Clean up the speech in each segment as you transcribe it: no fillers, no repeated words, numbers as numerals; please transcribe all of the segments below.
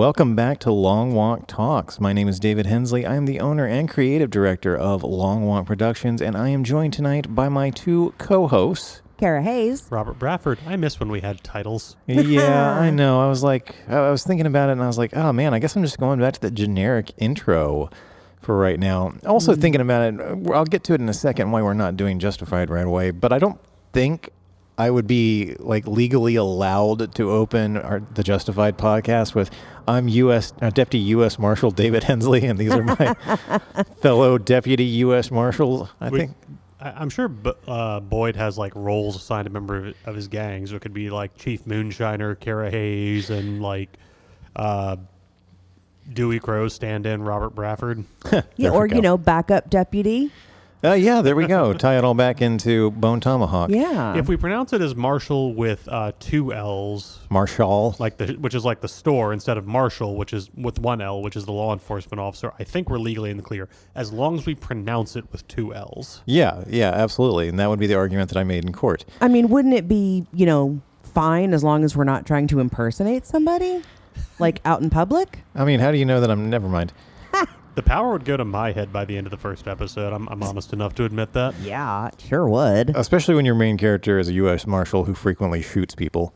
Welcome back to Long Walk Talks. My name is David Hensley. I am the owner and creative director of Long Walk Productions, and I am joined tonight by my two co-hosts. Cara Hayes. Robert Bradford. I miss when we had titles. Yeah, I know. I was thinking about it, and I was like, oh man, I guess I'm just going back to the generic intro for right now. Also thinking about it, I'll get to it in a second why we're not doing Justified right away, but I don't think I would be like legally allowed to open the Justified podcast with I'm Deputy U.S. Marshal David Hensley, and these are my fellow Deputy U.S. Marshals. I'm sure Boyd has like roles assigned to member of his gang, so it could be like Chief Moonshiner, Cara Hayes, and like Dewey Crow stand-in Robert Bradford. Yeah, or backup deputy. Yeah, there we go. Tie it all back into Bone Tomahawk. Yeah. If we pronounce it as Marshall with two L's, Marshall, which is like the store, instead of Marshall, which is with one L, which is the law enforcement officer, I think we're legally in the clear as long as we pronounce it with two L's. Yeah, absolutely, and that would be the argument that I made in court. I mean, wouldn't it be fine as long as we're not trying to impersonate somebody, like out in public? I mean, how do you know that never mind. The power would go to my head by the end of the first episode. I'm honest enough to admit that. Yeah, it sure would. Especially when your main character is a U.S. Marshal who frequently shoots people.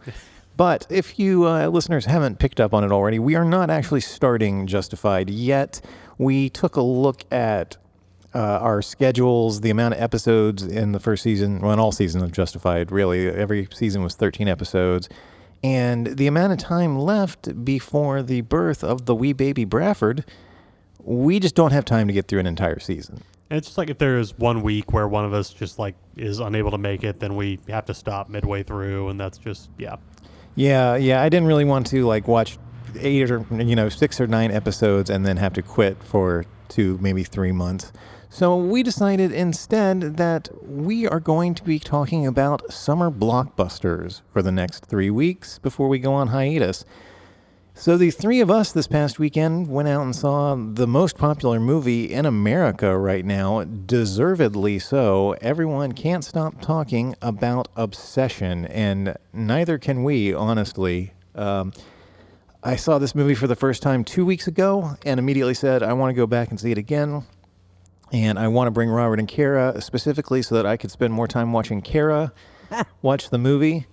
But if you listeners haven't picked up on it already, we are not actually starting Justified yet. We took a look at our schedules, the amount of episodes in the first season, well, in all seasons of Justified, really. Every season was 13 episodes. And the amount of time left before the birth of the wee baby Bradford, we just don't have time to get through an entire season. And it's just like if there's 1 week where one of us just like is unable to make it, then we have to stop midway through, and that's just, yeah. Yeah, I didn't really want to like watch 8 or 6 or 9 episodes and then have to quit for 2, maybe 3 months. So we decided instead that we are going to be talking about summer blockbusters for the next 3 weeks before we go on hiatus. So the three of us this past weekend went out and saw the most popular movie in America right now, deservedly so. Everyone can't stop talking about Obsession, and neither can we, honestly. I saw this movie for the first time 2 weeks ago and immediately said, I want to go back and see it again. And I want to bring Robert and Cara specifically so that I could spend more time watching Cara watch the movie.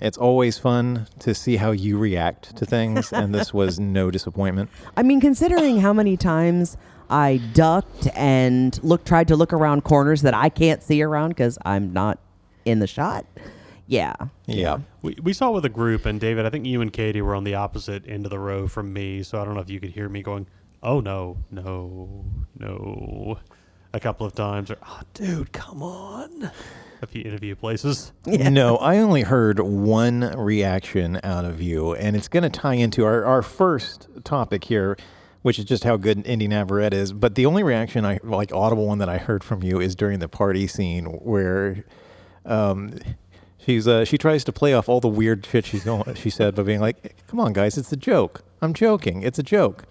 It's always fun to see how you react to things, and this was no disappointment. I mean, considering how many times I ducked and tried to look around corners that I can't see around because I'm not in the shot. Yeah. We saw it with a group, and David, I think you and Katie were on the opposite end of the row from me, so I don't know if you could hear me going, oh, no, a couple of times, or, oh, dude, come on. In a few places. Yeah. No, I only heard one reaction out of you, and it's going to tie into our first topic here, which is just how good Indy Navarrete is. But the only reaction, audible one that I heard from you is during the party scene where she tries to play off all the weird shit she said by being like, come on, guys, it's a joke. I'm joking. It's a joke.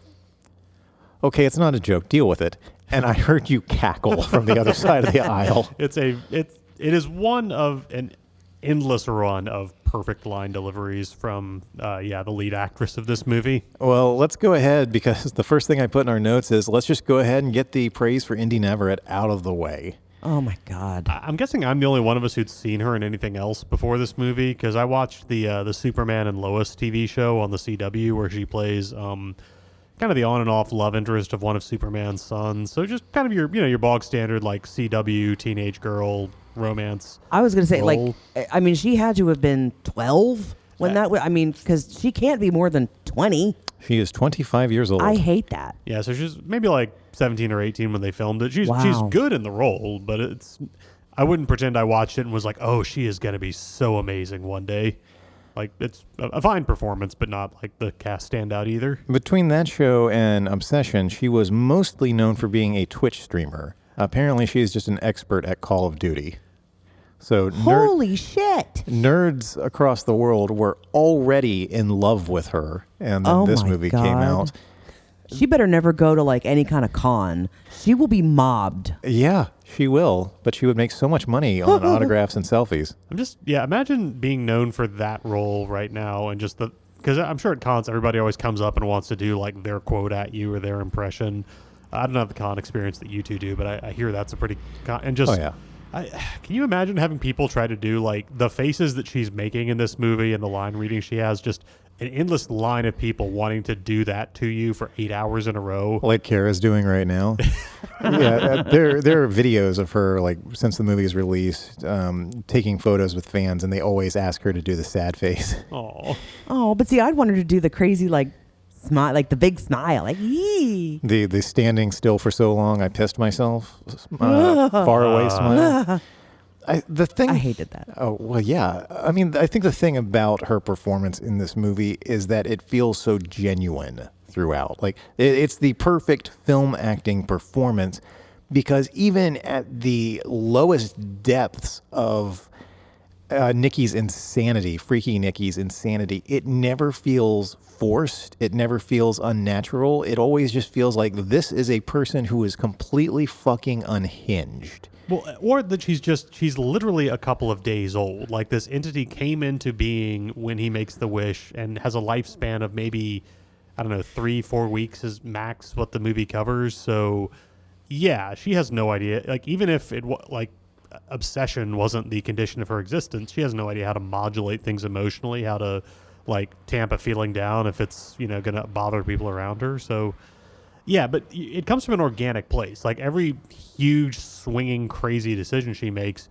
Okay, it's not a joke. Deal with it. And I heard you cackle from the other side of the aisle. It is one of an endless run of perfect line deliveries from, the lead actress of this movie. Well, let's go ahead, because the first thing I put in our notes is let's just go ahead and get the praise for Indy Navarrete out of the way. Oh, my God. I'm guessing I'm the only one of us who'd seen her in anything else before this movie, because I watched the Superman and Lois TV show on the CW where she plays kind of the on and off love interest of one of Superman's sons. So just kind of your bog standard like CW teenage girl romance. I was going to say, role. she had to have been 12 when because she can't be more than 20. She is 25 years old. I hate that. Yeah, so she's maybe like 17 or 18 when they filmed it. She's good in the role, but I wouldn't pretend I watched it and was like, oh, she is going to be so amazing one day. Like, it's a fine performance, but not like the cast standout either. Between that show and Obsession, she was mostly known for being a Twitch streamer. Apparently, she is just an expert at Call of Duty. So holy shit! Nerds across the world were already in love with her, and then this movie came out. She better never go to like any kind of con. She will be mobbed. Yeah, she will. But she would make so much money on autographs and selfies. Imagine being known for that role right now and just the because I'm sure at cons everybody always comes up and wants to do like their quote at you or their impression. I don't have the con experience that you two do, but I hear that's a pretty and just. Oh, yeah. Can you imagine having people try to do like the faces that she's making in this movie and the line reading she has? Just an endless line of people wanting to do that to you for 8 hours in a row, like Cara's doing right now. Yeah, there are videos of her like since the movie is released, taking photos with fans, and they always ask her to do the sad face. Oh, but see, I'd want her to do the crazy like smile, like the big smile, like yee. The standing still for so long, I pissed myself. Far away smile. I hated that. Oh, well, yeah. I mean, I think the thing about her performance in this movie is that it feels so genuine throughout. Like, it's the perfect film acting performance because even at the lowest depths of Nikki's insanity, freaky Nikki's insanity, it never feels forced. It never feels unnatural. It always just feels like this is a person who is completely fucking unhinged. Well, or that she's literally a couple of days old. Like this entity came into being when he makes the wish and has a lifespan of maybe, I don't know, 3-4 weeks is max what the movie covers. So yeah, she has no idea. Like even if obsession wasn't the condition of her existence, she has no idea how to modulate things emotionally, how to like tamp a feeling down if it's, going to bother people around her. So yeah, but it comes from an organic place. Like every huge swinging crazy decision she makes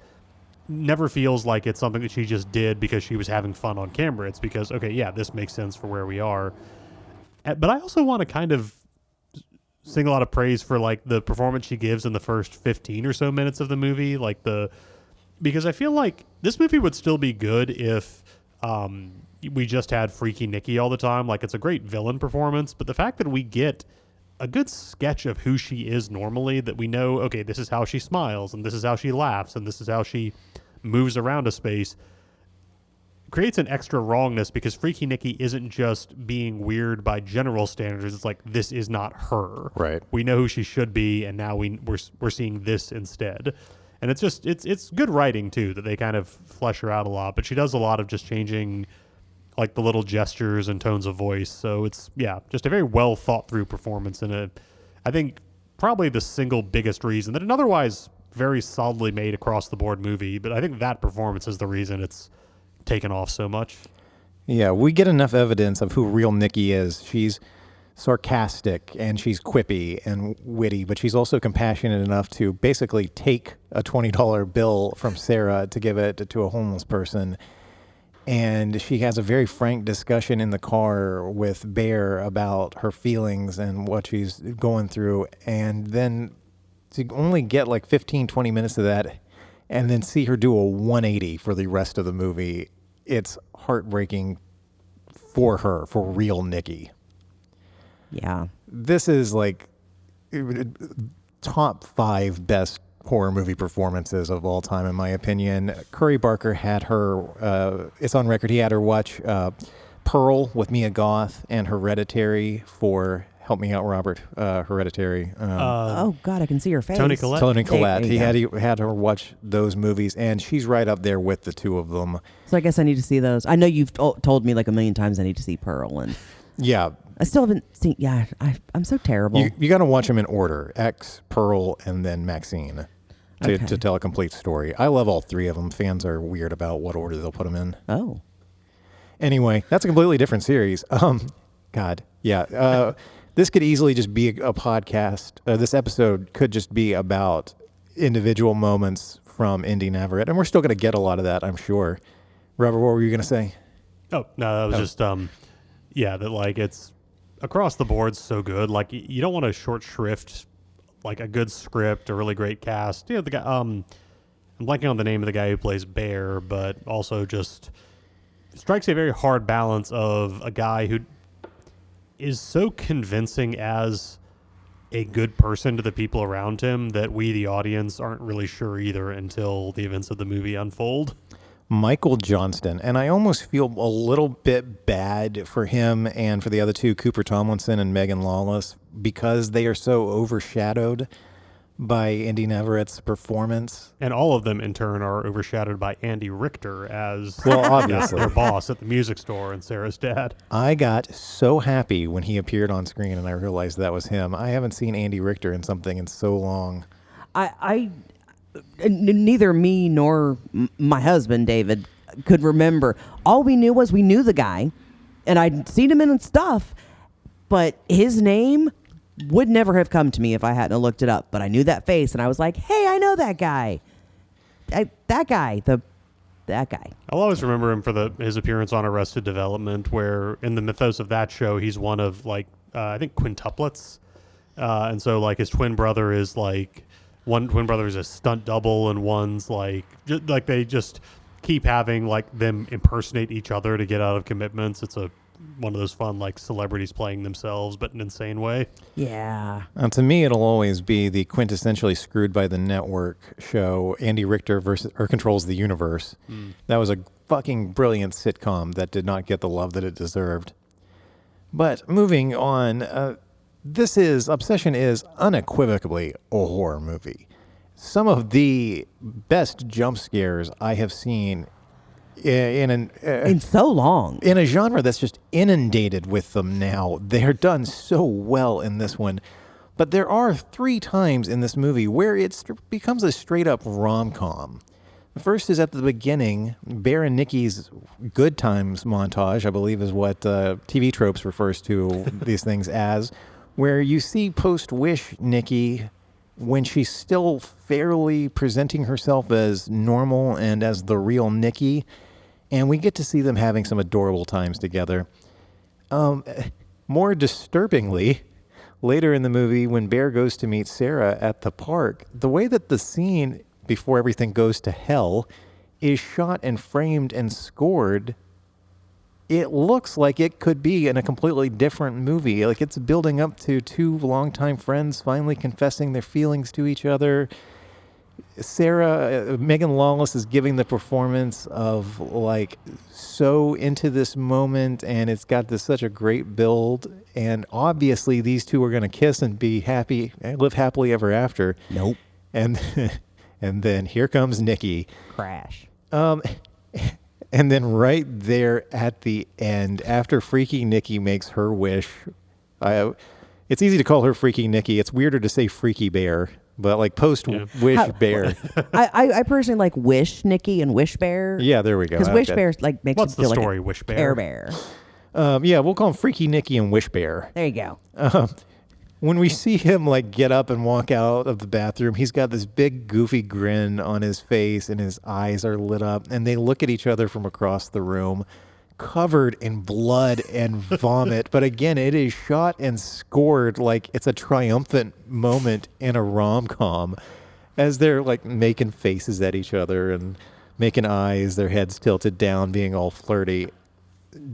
never feels like it's something that she just did because she was having fun on camera. It's because, okay, yeah, this makes sense for where we are. But I also want to kind of sing a lot of praise for like the performance she gives in the first 15 or so minutes of the movie. Because I feel like this movie would still be good if we just had freaky Nikki all the time. Like it's a great villain performance, but the fact that we get a good sketch of who she is normally, that we know, okay, this is how she smiles and this is how she laughs and this is how she moves around a space, creates an extra wrongness because freaky Nikki isn't just being weird by general standards. It's like, this is not her. Right. We know who she should be, and now we're seeing this instead. And it's just it's good writing too, that they kind of flesh her out a lot, but she does a lot of just changing like the little gestures and tones of voice. So it's, yeah, just a very well thought through performance, and I think probably the single biggest reason that an otherwise very solidly made across the board movie, but I think that performance is the reason it's taken off so much. Yeah, we get enough evidence of who real Nikki is. She's sarcastic and she's quippy and witty, but she's also compassionate enough to basically take a $20 bill from Sarah to give it to a homeless person. And she has a very frank discussion in the car with Bear about her feelings and what she's going through. And then to only get like 15, 20 minutes of that and then see her do a 180 for the rest of the movie, it's heartbreaking for her, for real Nikki. Yeah. This is like top 5 best horror movie performances of all time, in my opinion. Curry Barker had her, it's on record, he had her watch Pearl with Mia Goth and Hereditary for, help me out, Robert, Hereditary. Oh, God, I can see her face. Toni Collette. Toni Collette. He had her watch those movies, and she's right up there with the two of them. So I guess I need to see those. I know you've told me like a million times I need to see Pearl, and yeah, I still haven't seen. Yeah, I'm so terrible. You got to watch them in order: X, Pearl, and then Maxine, to tell a complete story. I love all 3 of them. Fans are weird about what order they'll put them in. Oh. Anyway, that's a completely different series. God, yeah. This could easily just be a podcast. This episode could just be about individual moments from Indy Navarrete, and we're still going to get a lot of that, I'm sure. Robert, what were you going to say? Oh, no, that was just, that like it's across the board so good. Like you don't want to short shrift like a good script, a really great cast. The guy, I'm blanking on the name of the guy who plays Bear, but also just strikes a very hard balance of a guy who is so convincing as a good person to the people around him that we, the audience, aren't really sure either until the events of the movie unfold. Michael Johnston, and I almost feel a little bit bad for him and for the other 2, Cooper Tomlinson and Megan Lawless, because they are so overshadowed by Andy Navarrette's performance. And all of them, in turn, are overshadowed by Andy Richter as Well, obviously. their boss at the music store and Sarah's dad. I got so happy when he appeared on screen and I realized that was him. I haven't seen Andy Richter in something in so long. Neither me nor my husband, David, could remember. All we knew was we knew the guy, and I'd seen him in stuff, but his name would never have come to me if I hadn't looked it up. But I knew that face, and I was like, hey, I know that guy. That guy. I'll always remember him for his appearance on Arrested Development, where in the mythos of that show, he's one of, like, I think quintuplets. And so, like, his twin brother is, like, one twin brother is a stunt double, and one's, like, they just keep having, like, them impersonate each other to get out of commitments. It's one of those fun, like, celebrities playing themselves, but in an insane way. Yeah. To me, it'll always be the quintessentially Screwed by the Network show, Andy Richter controls the universe. That was a fucking brilliant sitcom that did not get the love that it deserved. But moving on, Obsession is unequivocally a horror movie. Some of the best jump scares I have seen in so long. In a genre that's just inundated with them now. They're done so well in this one. But there are 3 times in this movie where it becomes a straight-up rom-com. The first is at the beginning. Bear and Nikki's Good Times montage, I believe is what TV Tropes refers to these things as, where you see post-Wish Nikki when she's still fairly presenting herself as normal and as the real Nikki, and we get to see them having some adorable times together. More disturbingly, later in the movie, when Bear goes to meet Sarah at the park, the way that the scene before everything goes to hell is shot and framed and scored, it looks like it could be in a completely different movie. Like, it's building up to 2 longtime friends finally confessing their feelings to each other. Megan Lawless is giving the performance of, like, so into this moment, and it's got such a great build. And obviously these 2 are going to kiss and be happy, live happily ever after. Nope. And then here comes Nikki. Crash. And then right there at the end, after Freaky Nikki makes her wish, it's easy to call her Freaky Nikki. It's weirder to say Freaky Bear, but like post-Wish Bear. I personally like Wish Nikki and Wish Bear. Yeah, there we go. Because Wish Bear like makes What's it feel the story, like a Wish Bear? Care Bear. Yeah, we'll call him Freaky Nikki and Wish Bear. There you go. When we see him like get up and walk out of the bathroom, he's got this big goofy grin on his face and his eyes are lit up, and they look at each other from across the room, covered in blood and vomit. But again, it is shot and scored like it's a triumphant moment in a rom-com as they're like making faces at each other and making eyes, their heads tilted down, being all flirty.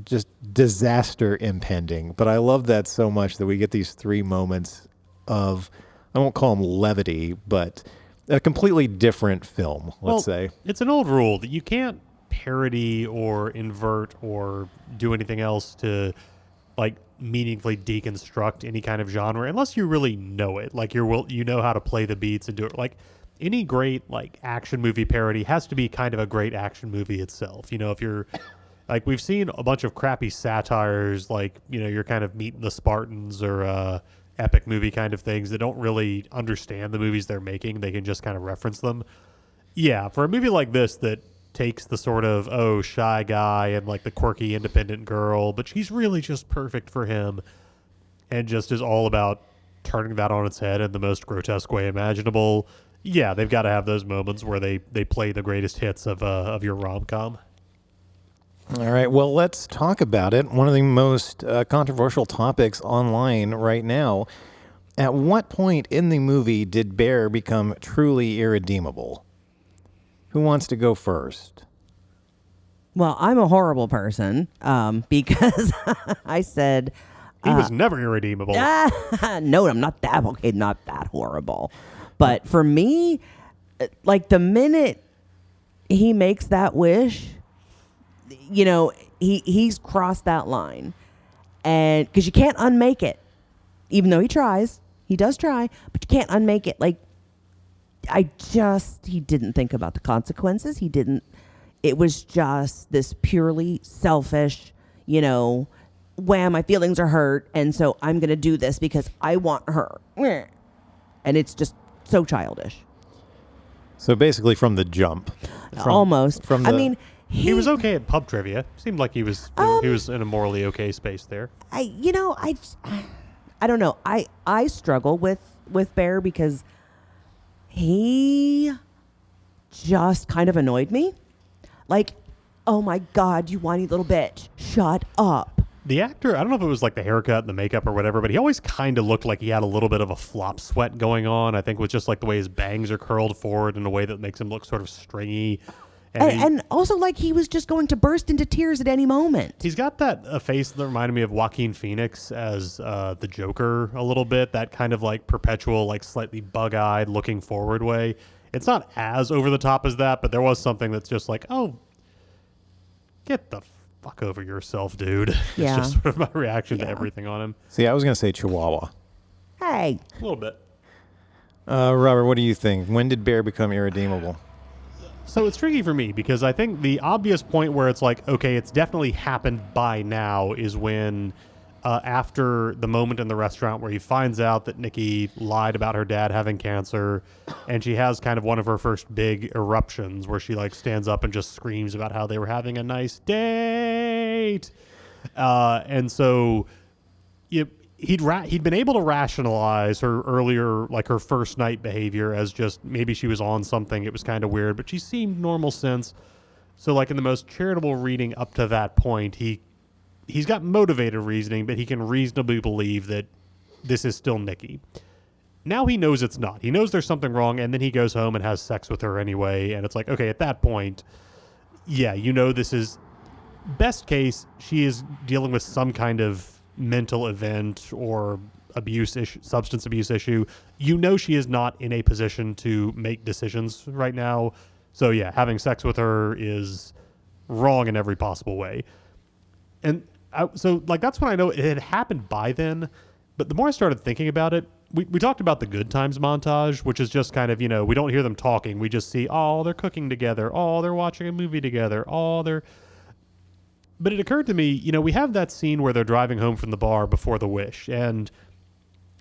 Just disaster impending. But I love that so much that we get these 3 moments of, I won't call them levity, but a completely different film, let's say. It's an old rule that you can't parody or invert or do anything else to like meaningfully deconstruct any kind of genre unless you really know it. Like you know how to play the beats and do it. Like any great like action movie parody has to be kind of a great action movie itself. You know, if you're like, we've seen a bunch of crappy satires, like, you know, you're kind of Meeting the Spartans or epic movie kind of things that don't really understand the movies they're making. They can just kind of reference them. Yeah, for a movie like this that takes the sort of, shy guy and like the quirky independent girl, but she's really just perfect for him and just is all about turning that on its head in the most grotesque way imaginable. Yeah, they've got to have those moments where they play the greatest hits of your rom-com. All right, well, let's talk about it. One of the most controversial topics online right now. At what point in the movie did Bear become truly irredeemable? Who wants to go first? Well, I'm a horrible person because I said... He was never irredeemable. No, I'm not that... Okay, not that horrible. But for me, like the minute he makes that wish... You know, he's crossed that line, and because you can't unmake it, even though he does try, but you can't unmake it. Like he didn't think about the consequences. It was just this purely selfish, wham, my feelings are hurt, and so I'm going to do this because I want her. And it's just so childish. So basically from the jump. Almost. From the, I mean, he was okay at pub trivia. Seemed like he was in a morally okay space there. I don't know. I struggle with Bear because he just kind of annoyed me. Like, oh my God, you whiny little bitch. Shut up. The actor, I don't know if it was like the haircut and the makeup or whatever, but he always kind of looked like he had a little bit of a flop sweat going on. I think with just like the way his bangs are curled forward in a way that makes him look sort of stringy. And also like he was just going to burst into tears at any moment. He's got a face that reminded me of Joaquin Phoenix as the Joker a little bit. That kind of like perpetual, like slightly bug-eyed looking forward way. It's not as over the top as that, but there was something that's just like, oh, get the fuck over yourself, dude. Yeah. It's just sort of my reaction to everything on him. See, I was going to say Chihuahua. Hey. A little bit. Robert, what do you think? When did Bear become irredeemable? So it's tricky for me because I think the obvious point where it's like, okay, it's definitely happened by now is when after the moment in the restaurant where he finds out that Nikki lied about her dad having cancer, and she has kind of one of her first big eruptions where she like stands up and just screams about how they were having a nice date. And so he'd been able to rationalize her earlier, like her first night behavior as just maybe she was on something. It was kind of weird, but she seemed normal since. So like in the most charitable reading up to that point, he's got motivated reasoning, but he can reasonably believe that this is still Nikki. Now he knows it's not. He knows there's something wrong, and then he goes home and has sex with her anyway. And it's like, okay, at that point, yeah, this is best case. She is dealing with some kind of mental event or abuse issue, substance abuse issue. She is not in a position to make decisions right now. So yeah, having sex with her is wrong in every possible way. And so like that's when I know it had happened by then. But the more I started thinking about it, we talked about the good times montage, which is just kind of, we don't hear them talking. We just see, oh, they're cooking together. Oh, they're watching a movie together. But it occurred to me, we have that scene where they're driving home from the bar before the wish. And,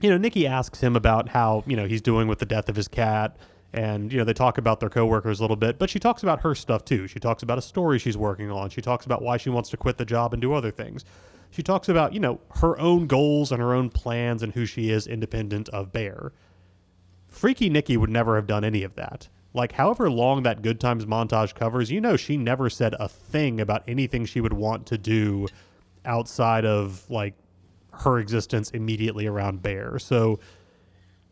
Nikki asks him about how, he's doing with the death of his cat. And, they talk about their coworkers a little bit. But she talks about her stuff, too. She talks about a story she's working on. She talks about why she wants to quit the job and do other things. She talks about, her own goals and her own plans and who she is independent of Bear. Freaky Nikki would never have done any of that. Like, however long that Good Times montage covers, she never said a thing about anything she would want to do outside of, like, her existence immediately around Bear. So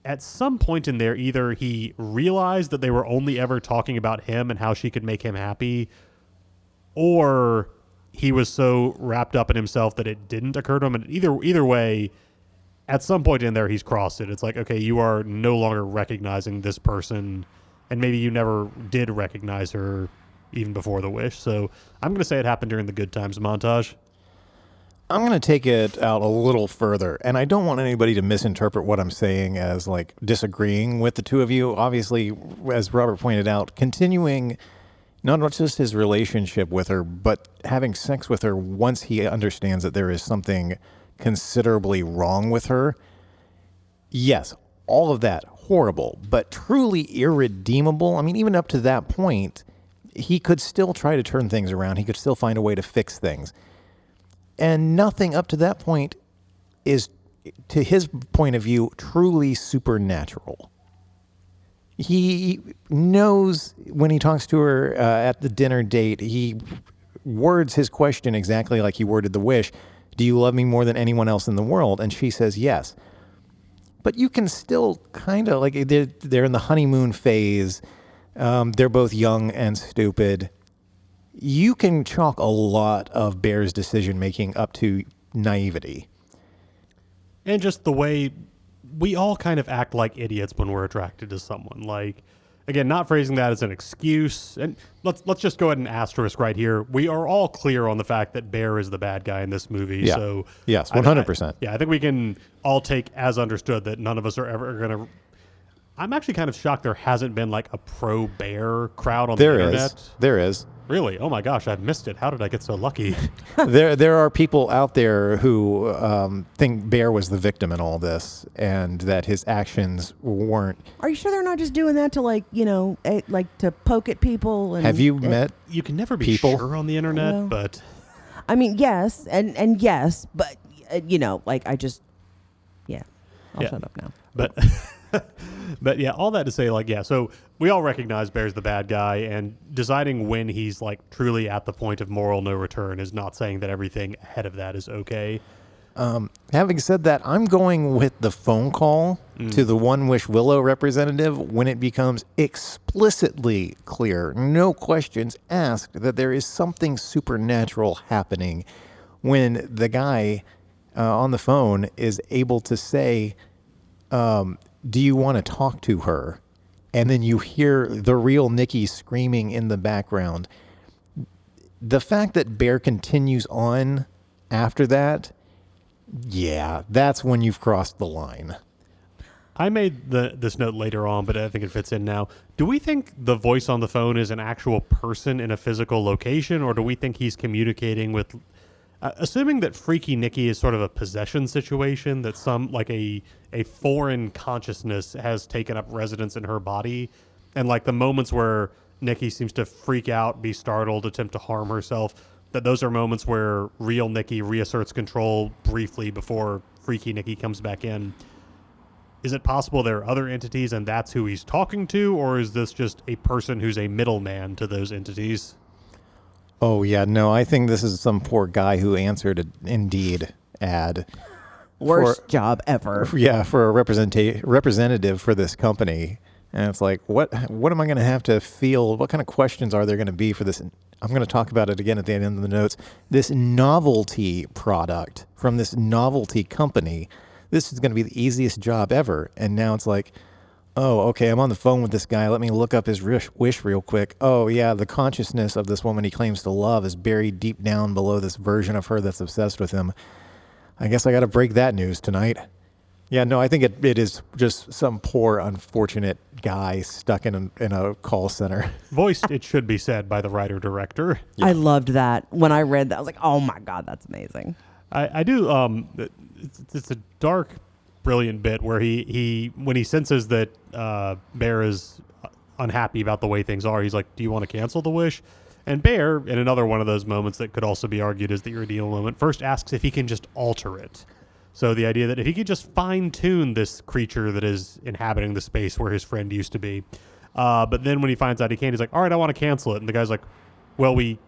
at some point in there, either he realized that they were only ever talking about him and how she could make him happy, or he was so wrapped up in himself that it didn't occur to him. And either way, at some point in there, he's crossed it. It's like, okay, you are no longer recognizing this person, and maybe you never did recognize her even before the wish. So I'm going to say it happened during the Good Times montage. I'm going to take it out a little further, and I don't want anybody to misinterpret what I'm saying as like disagreeing with the two of you. Obviously, as Robert pointed out, continuing not just his relationship with her, but having sex with her once he understands that there is something considerably wrong with her. Yes, all of that, horrible, but truly irredeemable. I mean, even up to that point, he could still try to turn things around. He could still find a way to fix things. And nothing up to that point is, to his point of view, truly supernatural. He knows when he talks to her at the dinner date, he words his question exactly like he worded the wish. Do you love me more than anyone else in the world? And she says yes. But you can still kind of, like, they're in the honeymoon phase. They're both young and stupid. You can chalk a lot of Bear's decision-making up to naivety. And just the way we all kind of act like idiots when we're attracted to someone. Like, again, not phrasing that as an excuse. And let's just go ahead and asterisk right here. We are all clear on the fact that Bear is the bad guy in this movie. Yeah. So yes, 100%. I think we can all take as understood that none of us are ever going to... I'm actually kind of shocked there hasn't been like a pro bear crowd on the internet. There is. Really? Oh my gosh, I've missed it. How did I get so lucky? There are people out there who think Bear was the victim in all this, and that his actions weren't. Are you sure they're not just doing that to like to poke at people? And Have you met? You can never be people? sure on the internet, Well, but I mean, yes, and yes, but I just I'll shut up now. But but yeah, all that to say, like, yeah, so we all recognize Bear's the bad guy, and deciding when he's like truly at the point of moral no return is not saying that everything ahead of that is okay. Having said that, I'm going with the phone call to the One Wish Willow representative when it becomes explicitly clear, no questions asked, that there is something supernatural happening. When the guy on the phone is able to say, do you want to talk to her? And then you hear the real Nikki screaming in the background. The fact that Bear continues on after that, yeah, that's when you've crossed the line. I made this note later on, but I think it fits in now. Do we think the voice on the phone is an actual person in a physical location, or do we think he's communicating with... assuming that Freaky Nikki is sort of a possession situation, that some, like a foreign consciousness has taken up residence in her body, and like the moments where Nikki seems to freak out, be startled, attempt to harm herself, that those are moments where real Nikki reasserts control briefly before Freaky Nikki comes back in. Is it possible there are other entities and that's who he's talking to, or is this just a person who's a middleman to those entities? Oh, yeah, no, I think this is some poor guy who answered an Indeed ad. Worst job ever. Yeah, for a representative for this company. And it's like, what am I going to have to feel? What kind of questions are there going to be for this? I'm going to talk about it again at the end of the notes. This novelty product from this novelty company. This is going to be the easiest job ever. And now it's like, oh, okay, I'm on the phone with this guy. Let me look up his wish real quick. Oh, yeah, the consciousness of this woman he claims to love is buried deep down below this version of her that's obsessed with him. I guess I got to break that news tonight. Yeah, no, I think it is just some poor, unfortunate guy stuck in a call center. Voiced, it should be said, by the writer-director. Yeah. I loved that. When I read that, I was like, oh my God, that's amazing. I do, it's a dark, brilliant bit where he when he senses that Bear is unhappy about the way things are, he's like, do you want to cancel the wish? And Bear, in another one of those moments that could also be argued as the ordeal moment, first asks if he can just alter it. So the idea that if he could just fine-tune this creature that is inhabiting the space where his friend used to be. But then when he finds out he can't, he's like, all right, I want to cancel it. And the guy's like, well, we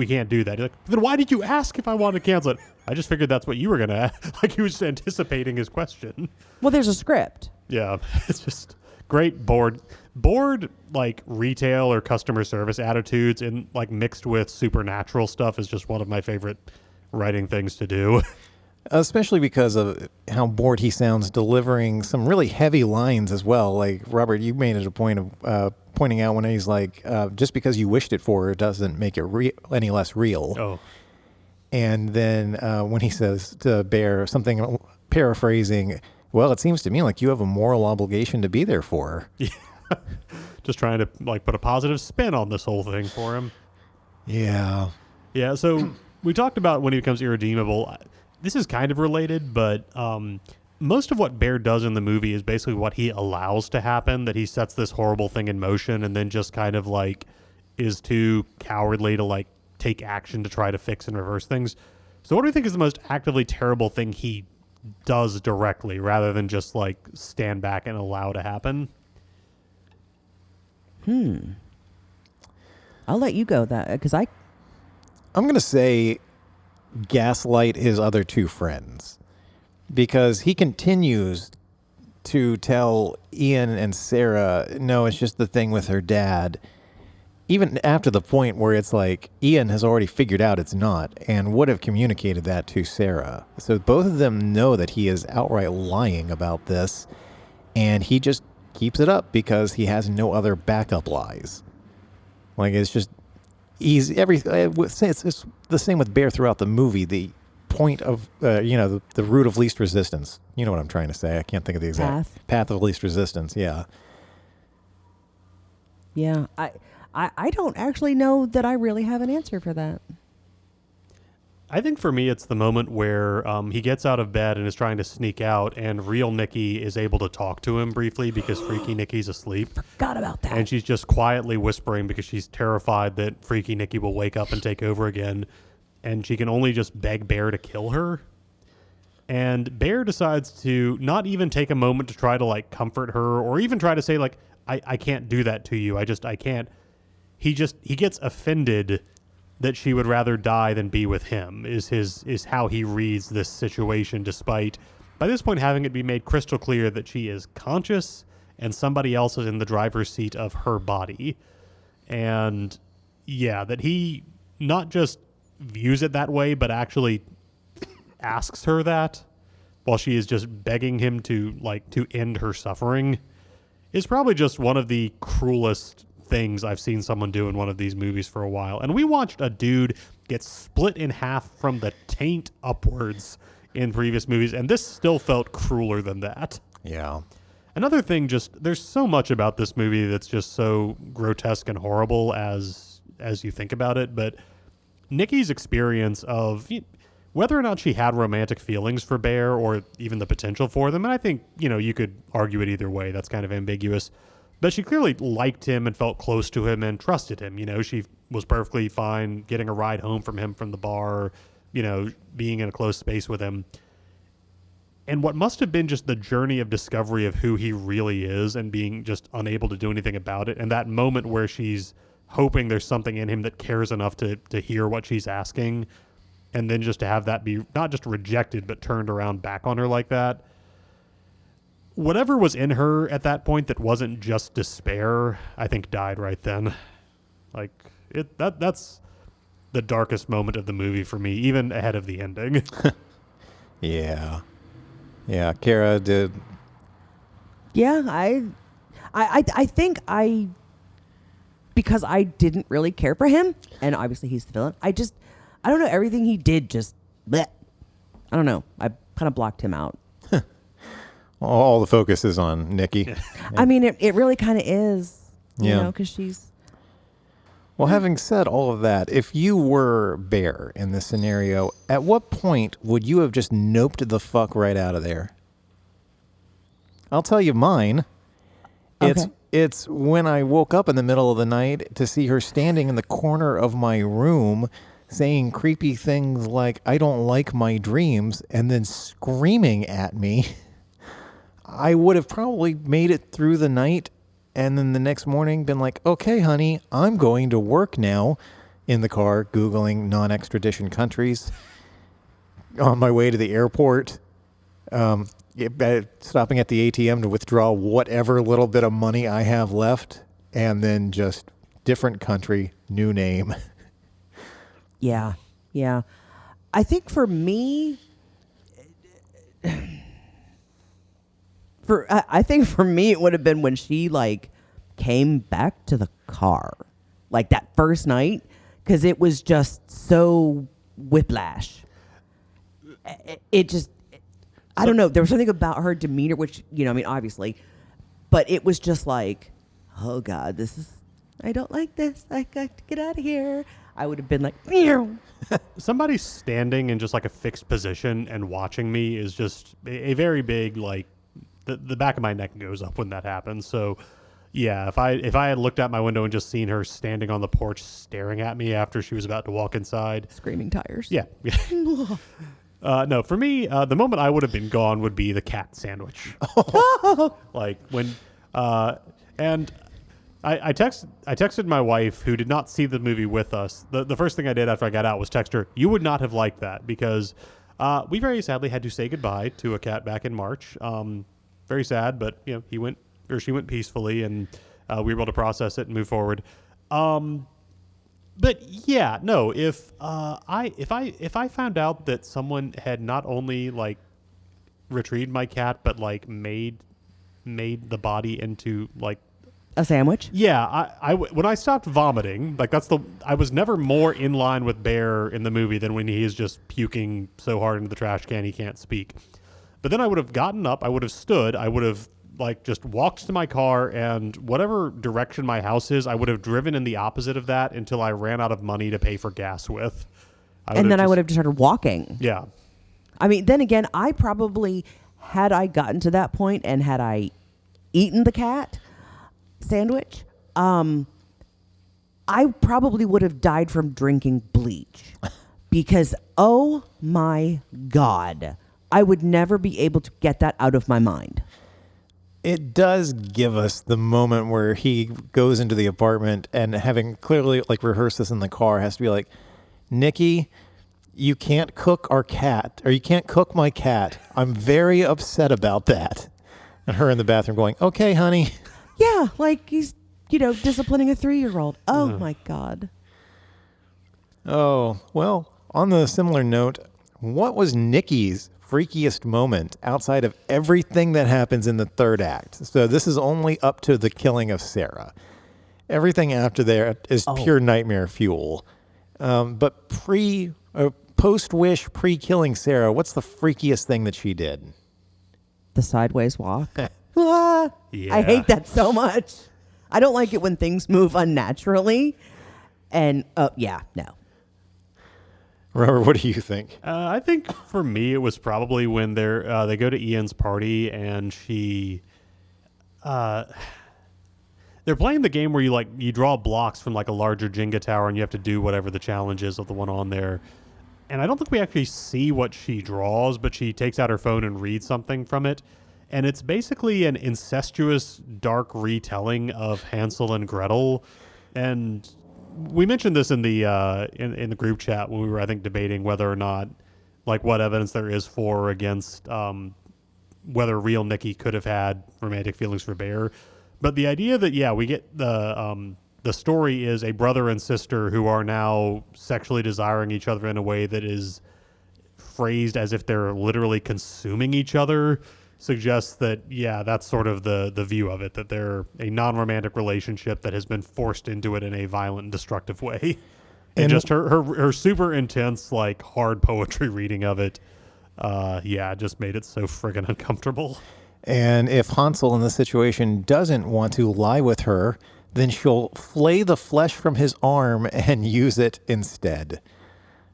can't do that. He's like, then why did you ask if I want to cancel it? I just figured that's what you were going to ask. Like, he was just anticipating his question. Well, there's a script. Yeah, it's just great bored like retail or customer service attitudes and like mixed with supernatural stuff is just one of my favorite writing things to do. Especially because of how bored he sounds delivering some really heavy lines as well. Like, Robert, you made it a point of pointing out when he's like, just because you wished it for her doesn't make it any less real. Oh. And then when he says to Bear something, paraphrasing, well, it seems to me like you have a moral obligation to be there for her. Yeah. Just trying to like put a positive spin on this whole thing for him. Yeah. Yeah, so we talked about when he becomes irredeemable. This is kind of related, but most of what Bear does in the movie is basically what he allows to happen, that he sets this horrible thing in motion and then just kind of like is too cowardly to like take action to try to fix and reverse things. So what do you think is the most actively terrible thing he does directly rather than just like stand back and allow to happen? I'll let you go that because I'm going to say gaslight his other two friends, because he continues to tell Ian and Sarah, no, it's just the thing with her dad, even after the point where it's like Ian has already figured out it's not and would have communicated that to Sarah. So both of them know that he is outright lying about this, and he just keeps it up because he has no other backup lies. Like, it's just it's the same with Bear throughout the movie. The point of the root of least resistance. You know what I'm trying to say. I can't think of the exact path of least resistance. Yeah, Yeah. I don't actually know that I really have an answer for that. I think for me, it's the moment where he gets out of bed and is trying to sneak out, and real Nikki is able to talk to him briefly because Freaky Nikki's asleep. Forgot about that. And she's just quietly whispering because she's terrified that Freaky Nikki will wake up and take over again. And she can only just beg Bear to kill her. And Bear decides to not even take a moment to try to like comfort her or even try to say like, I can't do that to you. I can't. He gets offended that she would rather die than be with him is how he reads this situation, despite by this point having it be made crystal clear that she is conscious and somebody else is in the driver's seat of her body. And yeah, that he not just views it that way, but actually asks her that while she is just begging him to end her suffering is probably just one of the cruelest things I've seen someone do in one of these movies for a while. And we watched a dude get split in half from the taint upwards in previous movies, and this still felt crueler than that. Yeah. Another thing, just there's so much about this movie that's just so grotesque and horrible as you think about it, but Nikki's experience of whether or not she had romantic feelings for Bear or even the potential for them, and I think, you could argue it either way. That's kind of ambiguous. But she clearly liked him and felt close to him and trusted him. She was perfectly fine getting a ride home from him from the bar, being in a close space with him. And what must have been just the journey of discovery of who he really is and being just unable to do anything about it. And that moment where she's hoping there's something in him that cares enough to hear what she's asking. And then just to have that be not just rejected, but turned around back on her like that. Whatever was in her at that point that wasn't just despair, I think died right then. That's the darkest moment of the movie for me, even ahead of the ending. Yeah. Yeah, Cara did. Yeah, I think because I didn't really care for him, and obviously he's the villain, I don't know, everything he did just, bleh. I don't know. I kind of blocked him out. All the focus is on Nikki. Yeah. I mean, it really kind of is, Yeah. because she's... Well, having said all of that, if you were Bear in this scenario, at what point would you have just noped the fuck right out of there? I'll tell you mine. Okay. It's when I woke up in the middle of the night to see her standing in the corner of my room saying creepy things like, I don't like my dreams, and then screaming at me. I would have probably made it through the night and then the next morning been like, okay, honey, I'm going to work now, in the car, Googling non-extradition countries, on my way to the airport, stopping at the ATM to withdraw whatever little bit of money I have left, and then just different country, new name. Yeah. I think for me... I think for me it would have been when she came back to the car, that first night, because it was just so whiplash. It just, I don't know. There was something about her demeanor, which obviously, but it was just oh God, I don't like this. I got to get out of here. I would have been like, meow. Somebody standing in just a fixed position and watching me is just a very big the back of my neck goes up when that happens. So yeah, if I had looked out my window and just seen her standing on the porch staring at me after she was about to walk inside, Screaming tires. yeah. No, for me, the moment I would have been gone would be the cat sandwich. When and I texted my wife, who did not see the movie with us. The first thing I did after I got out was text her, you would not have liked that, because we very sadly had to say goodbye to a cat back in March. Very sad, but she went peacefully, and we were able to process it and move forward. But yeah, no, if I found out that someone had not only retrieved my cat, but made the body into A sandwich? yeah, when I stopped vomiting, I was never more in line with Bear in the movie than when he is just puking so hard into the trash can he can't speak. But then I would have gotten up, I would have stood, I would have like just walked to my car, and whatever direction my house is, I would have driven in the opposite of that until I ran out of money to pay for gas with. And then I would have just started walking. Yeah. I mean, then again, I probably, had I gotten to that point and had I eaten the cat sandwich, I probably would have died from drinking bleach. Because, oh my God, I would never be able to get that out of my mind. It does give us the moment where he goes into the apartment and, having clearly like rehearsed this in the car, has to be like, Nikki, you can't cook our cat, or you can't cook my cat. I'm very upset about that. And her in the bathroom going, okay, honey. Yeah, like he's, disciplining a 3-year-old. Oh my God. Oh, well, on the similar note, what was Nikki's freakiest moment outside of everything that happens in the third act? So this is only up to the killing of Sarah. Everything after there is pure nightmare fuel. But post-wish, pre-killing Sarah, what's the freakiest thing that she did? The sideways walk. Ah, Yeah. I hate that so much. I don't like it when things move unnaturally. And, no. Robert, what do you think? I think for me, it was probably when they go to Ian's party, and she... they're playing the game where you draw blocks from like a larger Jenga tower, and you have to do whatever the challenge is of the one on there. And I don't think we actually see what she draws, but she takes out her phone and reads something from it. And it's basically an incestuous, dark retelling of Hansel and Gretel. And we mentioned this in the in the group chat when we were, I think, debating whether or not, like, what evidence there is for or against whether real Nikki could have had romantic feelings for Bear. But the idea that, we get the story is a brother and sister who are now sexually desiring each other in a way that is phrased as if they're literally consuming each other, suggests that, that's sort of the view of it, that they're a non-romantic relationship that has been forced into it in a violent and destructive way. And just her super intense, like, hard poetry reading of it, just made it so friggin' uncomfortable. And if Hansel in this situation doesn't want to lie with her, then she'll flay the flesh from his arm and use it instead.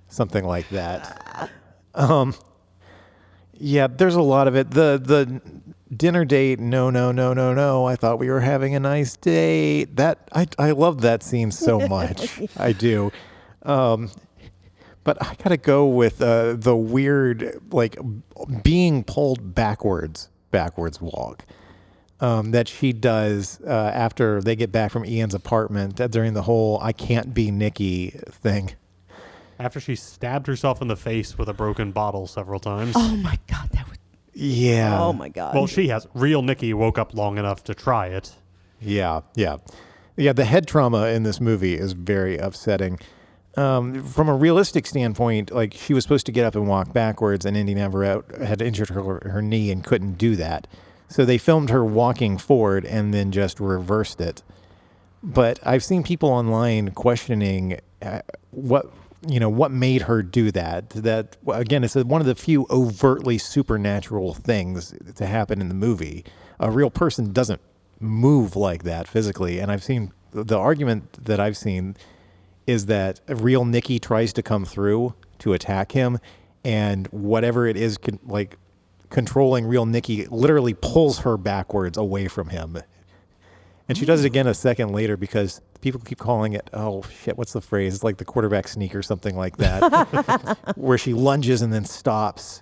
Something like that. There's a lot of it. The dinner date, no. I thought we were having a nice date. That I love that scene so much. I do. But I gotta go with the weird, like, being pulled backwards walk that she does after they get back from Ian's apartment during the whole I can't be Nikki thing. After she stabbed herself in the face with a broken bottle several times. Oh my God, that would. Yeah. Oh my God. Well, she has. Real Nikki woke up long enough to try it. Yeah. The head trauma in this movie is very upsetting. From a realistic standpoint, like, she was supposed to get up and walk backwards, and Indy Navarrete had injured her knee and couldn't do that. So they filmed her walking forward and then just reversed it. But I've seen people online questioning what made her do that. That, again, it's one of the few overtly supernatural things to happen in the movie. A real person doesn't move like that physically. And I've seen the argument that I've seen is that a real Nikki tries to come through to attack him, and whatever it is, controlling real Nikki literally pulls her backwards away from him. And she does it again a second later because people keep calling it, oh shit, what's the phrase? It's like the quarterback sneak or something like that, where she lunges and then stops.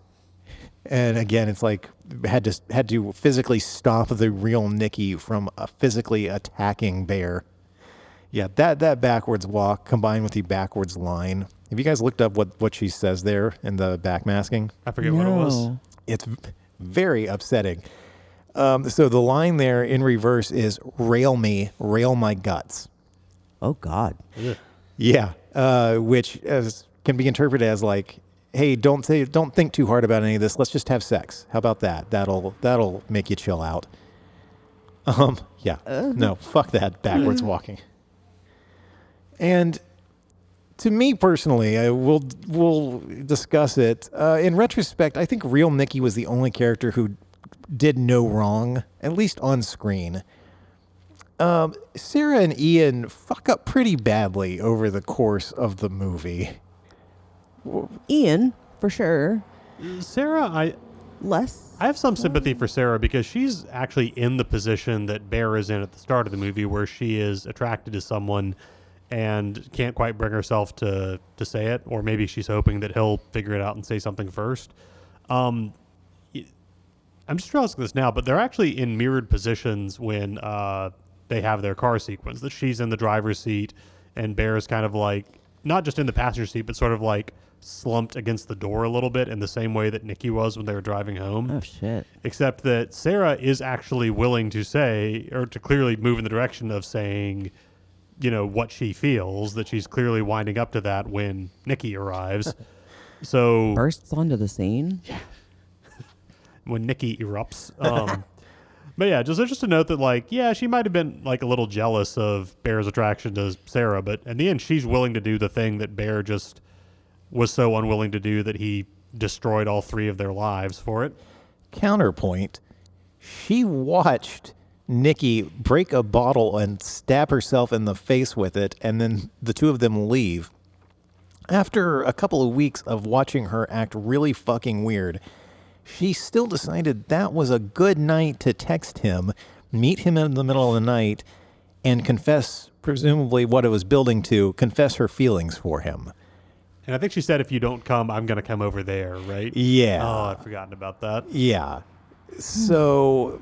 And again, it's like had to physically stop the real Nikki from physically attacking Bear. Yeah, that backwards walk combined with the backwards line. Have you guys looked up what she says there in the backmasking? I forget what it was. It's very upsetting. So the line there in reverse is rail my guts. Oh God. Yeah, which can be interpreted as like, hey, don't think too hard about any of this. Let's just have sex. How about that? That'll make you chill out. No, fuck that backwards walking. And to me personally, we'll discuss it. In retrospect, I think real Nikki was the only character who did no wrong, at least on screen. Sarah and Ian fuck up pretty badly over the course of the movie. Ian, for sure. Sarah, I have some sympathy for Sarah because she's actually in the position that Bear is in at the start of the movie, where she is attracted to someone and can't quite bring herself to say it, or maybe she's hoping that he'll figure it out and say something first. I'm just realizing this now, but they're actually in mirrored positions when they have their car sequence. That she's in the driver's seat and Bear is kind of like not just in the passenger seat, but sort of like slumped against the door a little bit in the same way that Nikki was when they were driving home. Oh, shit. Except that Sarah is actually willing to say, or to clearly move in the direction of saying, you know, what she feels, that she's clearly winding up to that when Nikki arrives. So Bursts onto the scene. Yeah. When Nikki erupts. But yeah, just to note that, like, yeah, she might have been like a little jealous of Bear's attraction to Sarah, but in the end, she's willing to do the thing that Bear just was so unwilling to do that he destroyed all three of their lives for it. Counterpoint, she watched Nikki break a bottle and stab herself in the face with it, and then the two of them leave. After a couple of weeks of watching her act really fucking weird, she still decided that was a good night to text him, meet him in the middle of the night, and confess, presumably what it was building to, confess her feelings for him. And I think she said, if you don't come, I'm going to come over there, right? Yeah. Oh, I'd forgotten about that. Yeah. So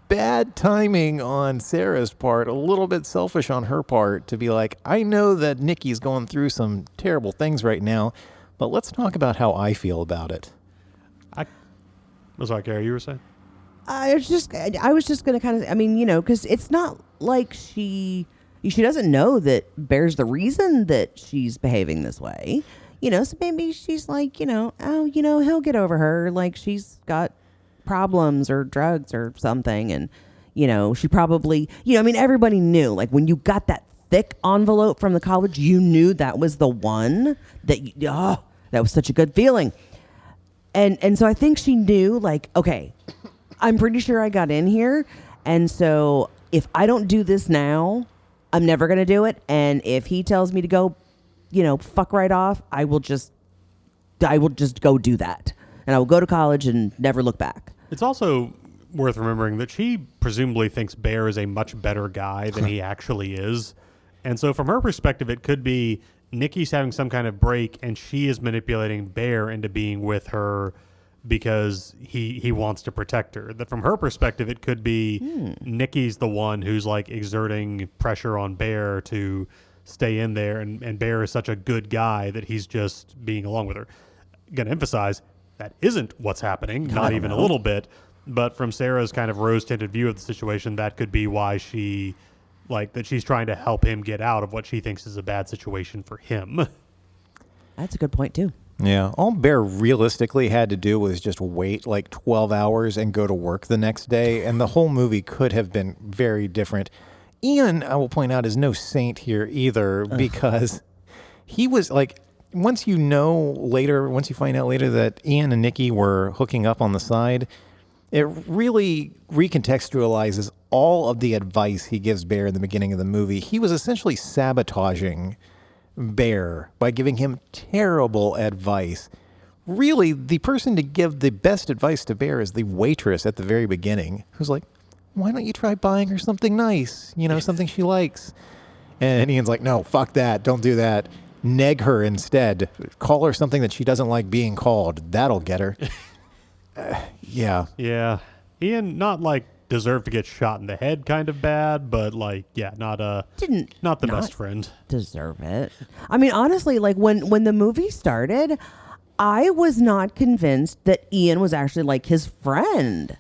bad timing on Sarah's part, a little bit selfish on her part to be like, I know that Nikki's going through some terrible things right now, but let's talk about how I feel about it. Was that Cara, you were saying? I was just going to kind of, I mean, you know, because it's not like she doesn't know that Bear's the reason that she's behaving this way. You know, so maybe she's like, you know, oh, you know, he'll get over her. Like, she's got problems or drugs or something. And, you know, she probably, you know, I mean, everybody knew. Like, when you got that thick envelope from the college, you knew that was the one that, that was such a good feeling. And so I think she knew, like, okay, I'm pretty sure I got in here. And so if I don't do this now, I'm never going to do it. And if he tells me to go, you know, fuck right off, I will just go do that. And I will go to college and never look back. It's also worth remembering that she presumably thinks Bear is a much better guy than he actually is. And so from her perspective, it could be Nikki's having some kind of break and she is manipulating Bear into being with her because he wants to protect her. That from her perspective, it could be Nikki's the one who's like exerting pressure on Bear to stay in there, and Bear is such a good guy that he's just being along with her. Going to emphasize that isn't what's happening, not even a little bit. But from Sarah's kind of rose-tinted view of the situation, that could be why she, like, that she's trying to help him get out of what she thinks is a bad situation for him. That's a good point, too. Yeah, all Bear realistically had to do was just wait like 12 hours and go to work the next day, and the whole movie could have been very different. Ian, I will point out, is no saint here either, because he was like, once you find out later that Ian and Nikki were hooking up on the side, it really recontextualizes all of the advice he gives Bear in the beginning of the movie. He was essentially sabotaging Bear by giving him terrible advice. Really, the person to give the best advice to Bear is the waitress at the very beginning, who's like, why don't you try buying her something nice? You know, something she likes. And Ian's like, no, fuck that. Don't do that. Neg her instead. Call her something that she doesn't like being called. That'll get her. Yeah. Yeah. Ian, not like deserved to get shot in the head kind of bad, but like, yeah, not the best friend. Deserve it. I mean, honestly, like when the movie started, I was not convinced that Ian was actually like his friend.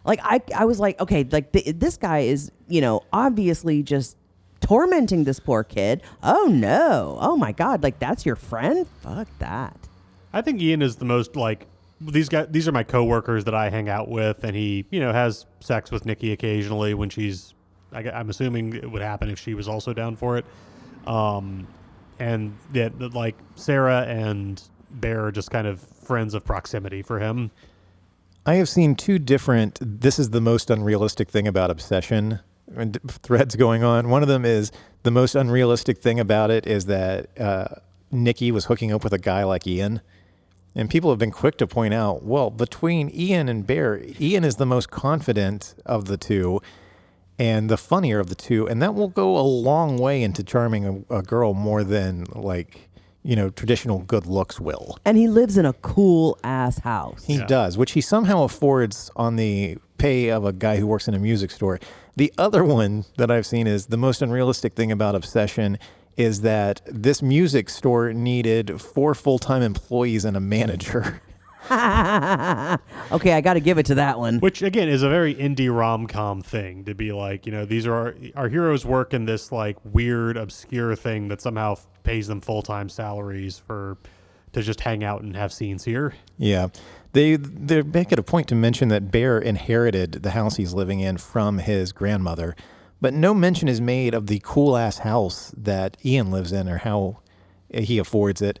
Like I was like, okay, like this guy is, you know, obviously just tormenting this poor kid. Oh no. Oh my God. Like, that's your friend? Fuck that. I think Ian is the most like, these are my coworkers that I hang out with, and he, you know, has sex with Nikki occasionally when she's, I'm assuming it would happen if she was also down for it. And that like Sarah and Bear are just kind of friends of proximity for him. I have seen two different, this is the most unrealistic thing about obsession threads going on. One of them is the most unrealistic thing about it is that Nikki was hooking up with a guy like Ian. And people have been quick to point out, well, between Ian and Bear, Ian is the most confident of the two and the funnier of the two. And that will go a long way into charming a girl more than like, traditional good looks will. And he lives in a cool ass house. He does, which he somehow affords on the pay of a guy who works in a music store. The other one that I've seen is the most unrealistic thing about Obsession is that this music store needed 4 full-time employees and a manager. Okay, I got to give it to that one. Which, again, is a very indie rom-com thing to be like, these are our heroes work in this like weird, obscure thing that somehow pays them full-time salaries to just hang out and have scenes here. Yeah. They make it a point to mention that Bear inherited the house he's living in from his grandmother, but no mention is made of the cool-ass house that Ian lives in or how he affords it.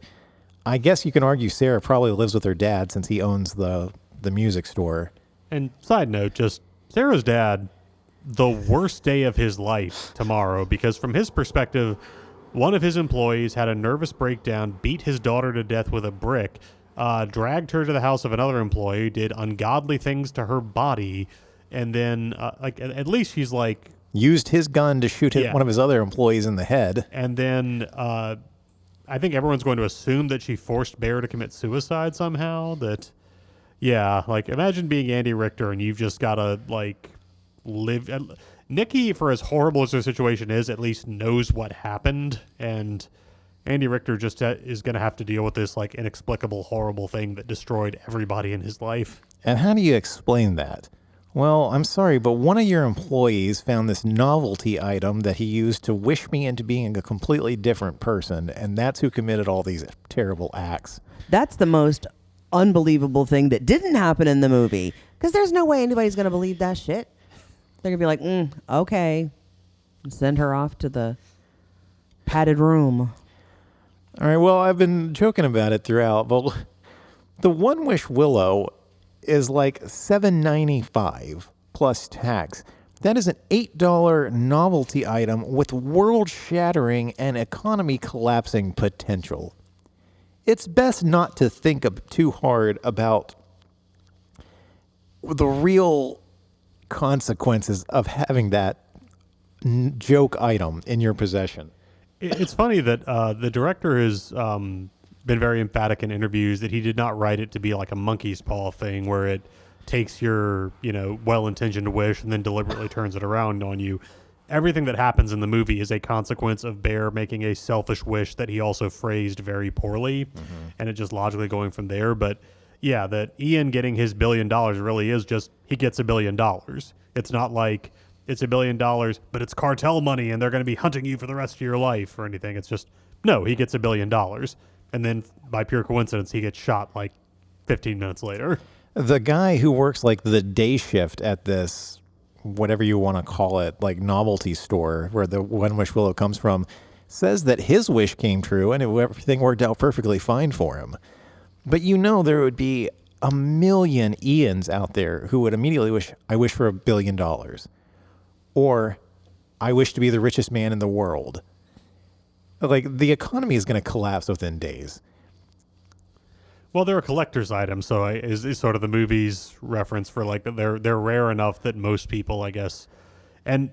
I guess you can argue Sarah probably lives with her dad since he owns the music store. And side note, just Sarah's dad, the worst day of his life tomorrow, because from his perspective, one of his employees had a nervous breakdown, beat his daughter to death with a brick, dragged her to the house of another employee, did ungodly things to her body, and then, at least she's like... used his gun to shoot one of his other employees in the head. And then... I think everyone's going to assume that she forced Bear to commit suicide somehow. Imagine being Andy Richter and you've just got to, live... Nikki, for as horrible as her situation is, at least knows what happened, and Andy Richter just is going to have to deal with this, inexplicable, horrible thing that destroyed everybody in his life. And how do you explain that? Well, I'm sorry, but one of your employees found this novelty item that he used to wish me into being a completely different person, and that's who committed all these terrible acts. That's the most unbelievable thing that didn't happen in the movie, because there's no way anybody's going to believe that shit. They're going to be like, okay, send her off to the padded room. All right, well, I've been joking about it throughout, but the One Wish Willow is like $7.95 plus tax. That is an $8 novelty item with world-shattering and economy-collapsing potential. It's best not to think too hard about the real consequences of having that joke item in your possession. It's funny that the director has been very emphatic in interviews that he did not write it to be like a monkey's paw thing where it takes your, well-intentioned wish and then deliberately turns it around on you. Everything that happens in the movie is a consequence of Bear making a selfish wish that he also phrased very poorly, and it just logically going from there. But yeah, that Ian getting his $1 billion really is just he gets $1 billion. It's not like it's $1 billion, but it's cartel money and they're going to be hunting you for the rest of your life or anything. It's just, no, he gets $1 billion. And then, by pure coincidence, he gets shot 15 minutes later. The guy who works the day shift at this, whatever you want to call it, novelty store where the One Wish Willow comes from, says that his wish came true and everything worked out perfectly fine for him. But there would be a million Ians out there who would immediately wish, I wish for $1 billion. Or, I wish to be the richest man in the world. The economy is going to collapse within days. Well, they're a collector's item, so is sort of the movie's reference for they're rare enough that most people, I guess, and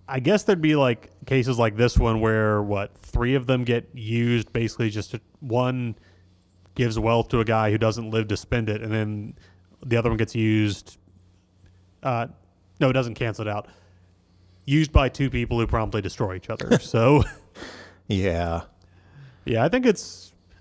I guess there'd be cases like this one where 3 of them get used basically one gives wealth to a guy who doesn't live to spend it, and then the other one gets used. No, it doesn't cancel it out. Used by 2 people who promptly destroy each other. So. Yeah, I think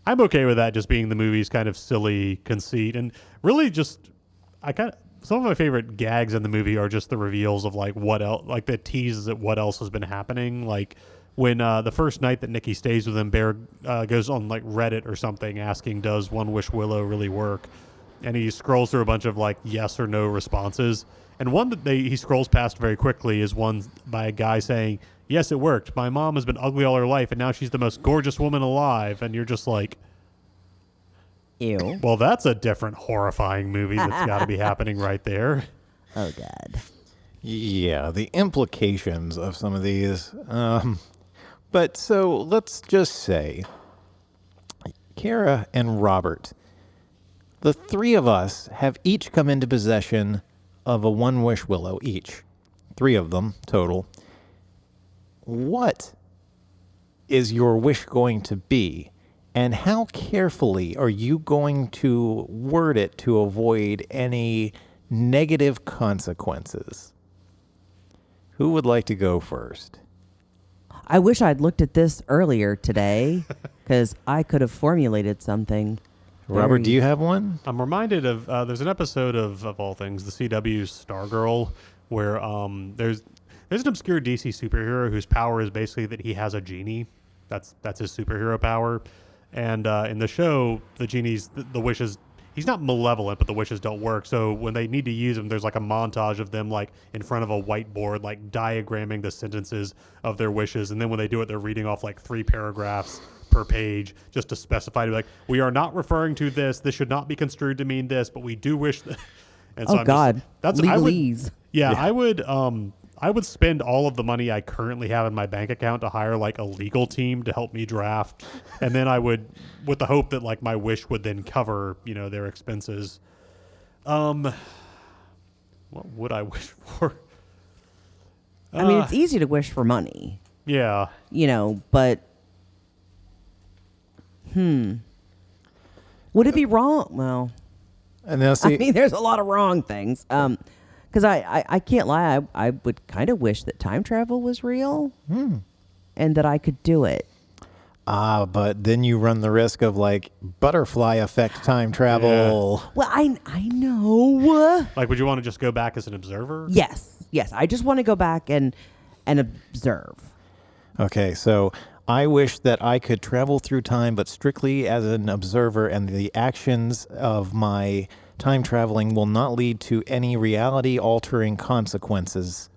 I'm okay with that just being the movie's kind of silly conceit. And really some of my favorite gags in the movie are just the reveals of what else, the teases at what else has been happening. When the first night that Nikki stays with him, Bear goes on Reddit or something asking, does One Wish Willow really work? And he scrolls through a bunch of yes or no responses. And one that he scrolls past very quickly is one by a guy saying, yes, it worked. My mom has been ugly all her life, and now she's the most gorgeous woman alive. And you're just Ew. Well, that's a different horrifying movie that's got to be happening right there. Oh, God. Yeah, the implications of some of these. But so let's just say, Cara and Robert, the three of us have each come into possession of a one-wish willow each. 3 of them total. What is your wish going to be? And how carefully are you going to word it to avoid any negative consequences? Who would like to go first? I wish I'd looked at this earlier today because I could have formulated something. Robert, do you have one? I'm reminded of there's an episode of all things, the CW's Stargirl, where there's an obscure DC superhero whose power is basically that he has a genie. That's his superhero power. And in the show, the genie's the wishes. He's not malevolent, but the wishes don't work. So when they need to use them, there's like a montage of them like in front of a whiteboard, like diagramming the sentences of their wishes. And then when they do it, they're reading off like 3 paragraphs per page just to specify to be like, we are not referring to this. This should not be construed to mean this, but we do wish that. And so God. That's Legalese. I would spend all of the money I currently have in my bank account to hire like a legal team to help me draft. And then I would, with the hope that like my wish would then cover, their expenses. What would I wish for? I mean, it's easy to wish for money. Yeah. But would it be wrong? Well, And now see, I mean, there's a lot of wrong things. Because I can't lie, I would kind of wish that time travel was real and that I could do it. but then you run the risk of like butterfly effect time travel. Yeah. Well, I know. Like, would you want to just go back as an observer? Yes. I just want to go back and observe. Okay, so I wish that I could travel through time, but strictly as an observer, and the actions of my time traveling will not lead to any reality-altering consequences.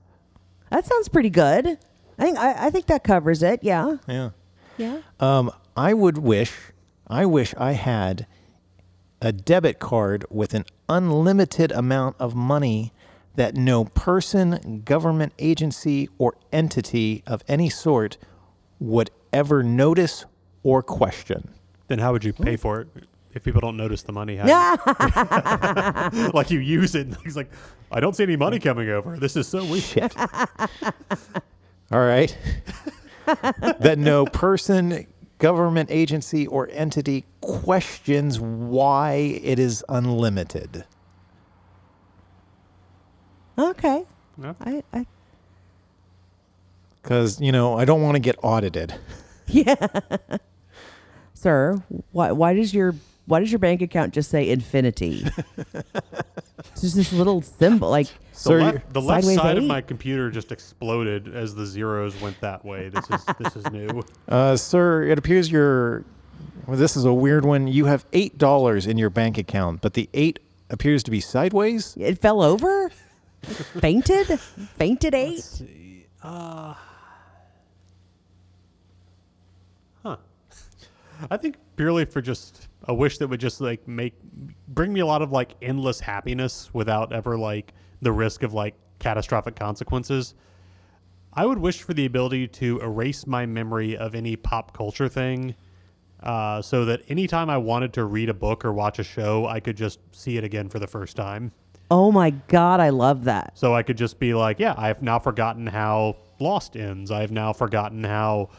That sounds pretty good. I think that covers it. Yeah. Yeah. I wish I had a debit card with an unlimited amount of money that no person, government agency, or entity of any sort would ever notice or question. Then how would you pay for it? If people don't notice the money, like you use it, and he's like, I don't see any money coming over. This is so weird. Shit. All right. That no person, government agency, or entity questions why it is unlimited. Okay. Yeah. I Because, I don't want to get audited. Yeah. Sir, why does your bank account just say infinity? It's just this little symbol, like The left sideways side of 8? my computer just exploded as the zeros went that way. This is new. Sir, it appears this is a weird one. You have $8 in your bank account, but the 8 appears to be sideways. It fell over? Fainted 8? Let's see. I think purely for just a wish that would just like bring me a lot of like endless happiness without ever like the risk of like catastrophic consequences. I would wish for the ability to erase my memory of any pop culture thing, so that anytime I wanted to read a book or watch a show, I could just see it again for the first time. Oh my God, I love that. So I could just be like, yeah, I've now forgotten how Lost ends. I've now forgotten how...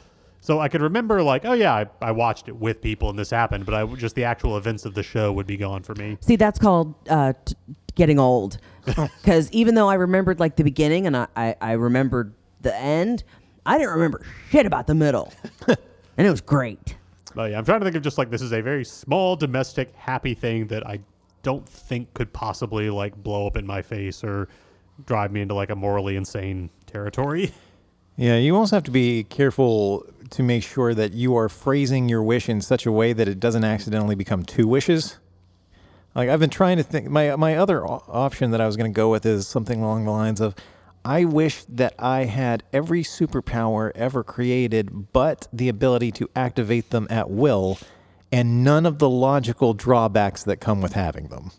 So I could remember like, oh yeah, I watched it with people and this happened, but just the actual events of the show would be gone for me. See, that's called getting old. Because even though I remembered like the beginning and I remembered the end, I didn't remember shit about the middle. And it was great. But yeah, I'm trying to think of just like, this is a very small, domestic, happy thing that I don't think could possibly like blow up in my face or drive me into like a morally insane territory. Yeah, you also have to be careful to make sure that you are phrasing your wish in such a way that it doesn't accidentally become 2 wishes. Like, I've been trying to think, my other option that I was going to go with is something along the lines of, I wish that I had every superpower ever created, but the ability to activate them at will. and none of the logical drawbacks that come with having them.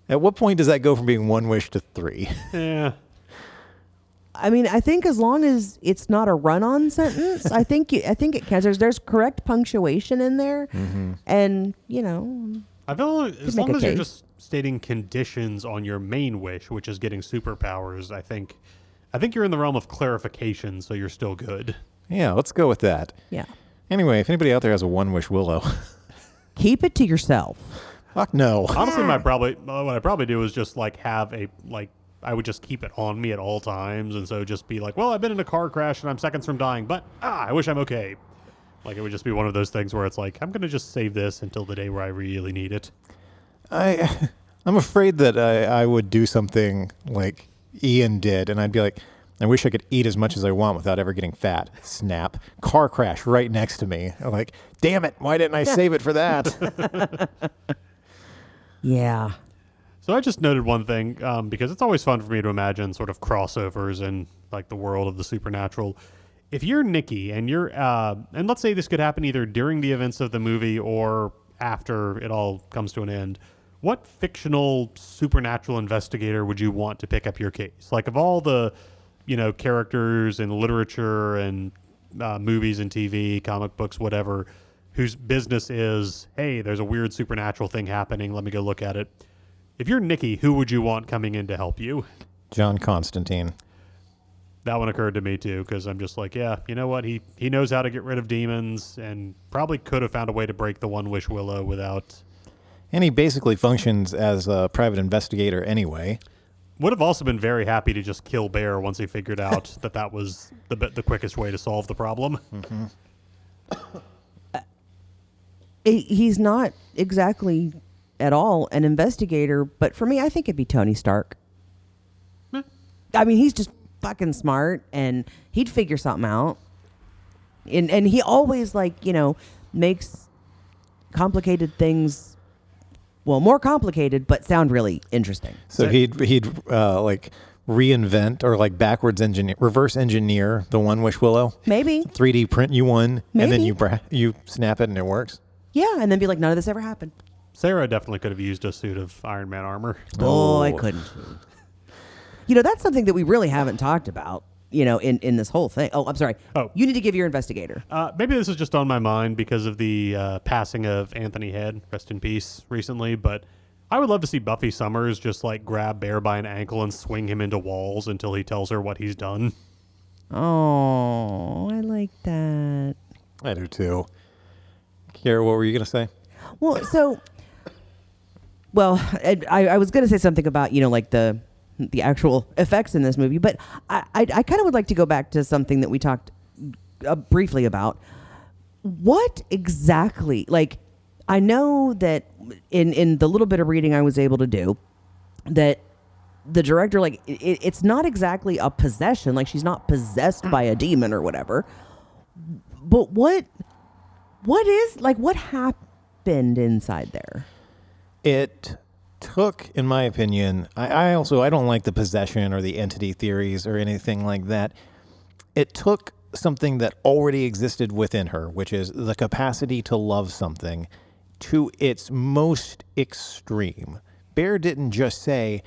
At what point does that go from being 1 wish to 3? Yeah. I mean, I think as long as it's not a run-on sentence, I think it counts. There's correct punctuation in there, and I feel like as make long a as you're case. just stating conditions on your main wish, which is getting superpowers, I think you're in the realm of clarification, so you're still good. Yeah, let's go with that. yeah, Anyway, if anybody out there has a 1 wish Willow, keep it to yourself. fuck no. Honestly, what I probably do is just like have I would just keep it on me at all times, and so just be like, well, I've been in a car crash and I'm seconds from dying, but I wish I'm okay. Like, it would just be one of those things where it's like, I'm gonna just save this until the day where I really need it. I'm afraid that I would do something like Ian did, and I'd be like, I wish I could eat as much as I want without ever getting fat. Snap. Car crash right next to me. I'm like, damn it, why didn't I save it for that? Yeah. So I just noted one thing, because it's always fun for me to imagine sort of crossovers in like the world of the supernatural. If you're Nikki and you're, and let's say this could happen either during the events of the movie or after it all comes to an end, what fictional supernatural investigator would you want to pick up your case? Like, of all the, characters in literature and movies and TV, comic books, whatever, whose business is, hey, there's a weird supernatural thing happening, let me go look at it. If you're Nikki, who would you want coming in to help you? John Constantine. That one occurred to me too, because I'm just like, yeah, you know what? He knows how to get rid of demons, and probably could have found a way to break the 1 wish Willow without. And he basically functions as a private investigator anyway. Would have also been very happy to just kill Bear once he figured out that was the quickest way to solve the problem. He's not exactly at all an investigator, but for me, I think it'd be Tony Stark. I mean, he's just fucking smart, and he'd figure something out. And he always makes complicated things, well, more complicated, but sound really interesting. So he'd like reinvent or like reverse engineer the 1 wish Willow. Maybe 3D print you one, and then Maybe. you snap it and it works. yeah, and then be like, none of this ever happened. Sarah definitely could have used a suit of Iron Man armor. Boy, couldn't she? That's something that we really haven't talked about, in this whole thing. Oh, I'm sorry. Oh. You need to give your investigator. Maybe this is just on my mind because of the passing of Anthony Head, rest in peace, recently, but I would love to see Buffy Summers just like grab Bear by an ankle and swing him into walls until he tells her what he's done. Oh, I like that. I do too. Cara, what were you going to say? Well, I was going to say something about, like the actual effects in this movie, but I kind of would like to go back to something that we talked briefly about. What exactly, I know that in the little bit of reading I was able to do, that the director, it's not exactly a possession, she's not possessed by a demon or whatever, but what happened inside there? It took, in my opinion, I don't like the possession or the entity theories or anything like that. It took something that already existed within her, which is the capacity to love something, to its most extreme. Bear didn't just say,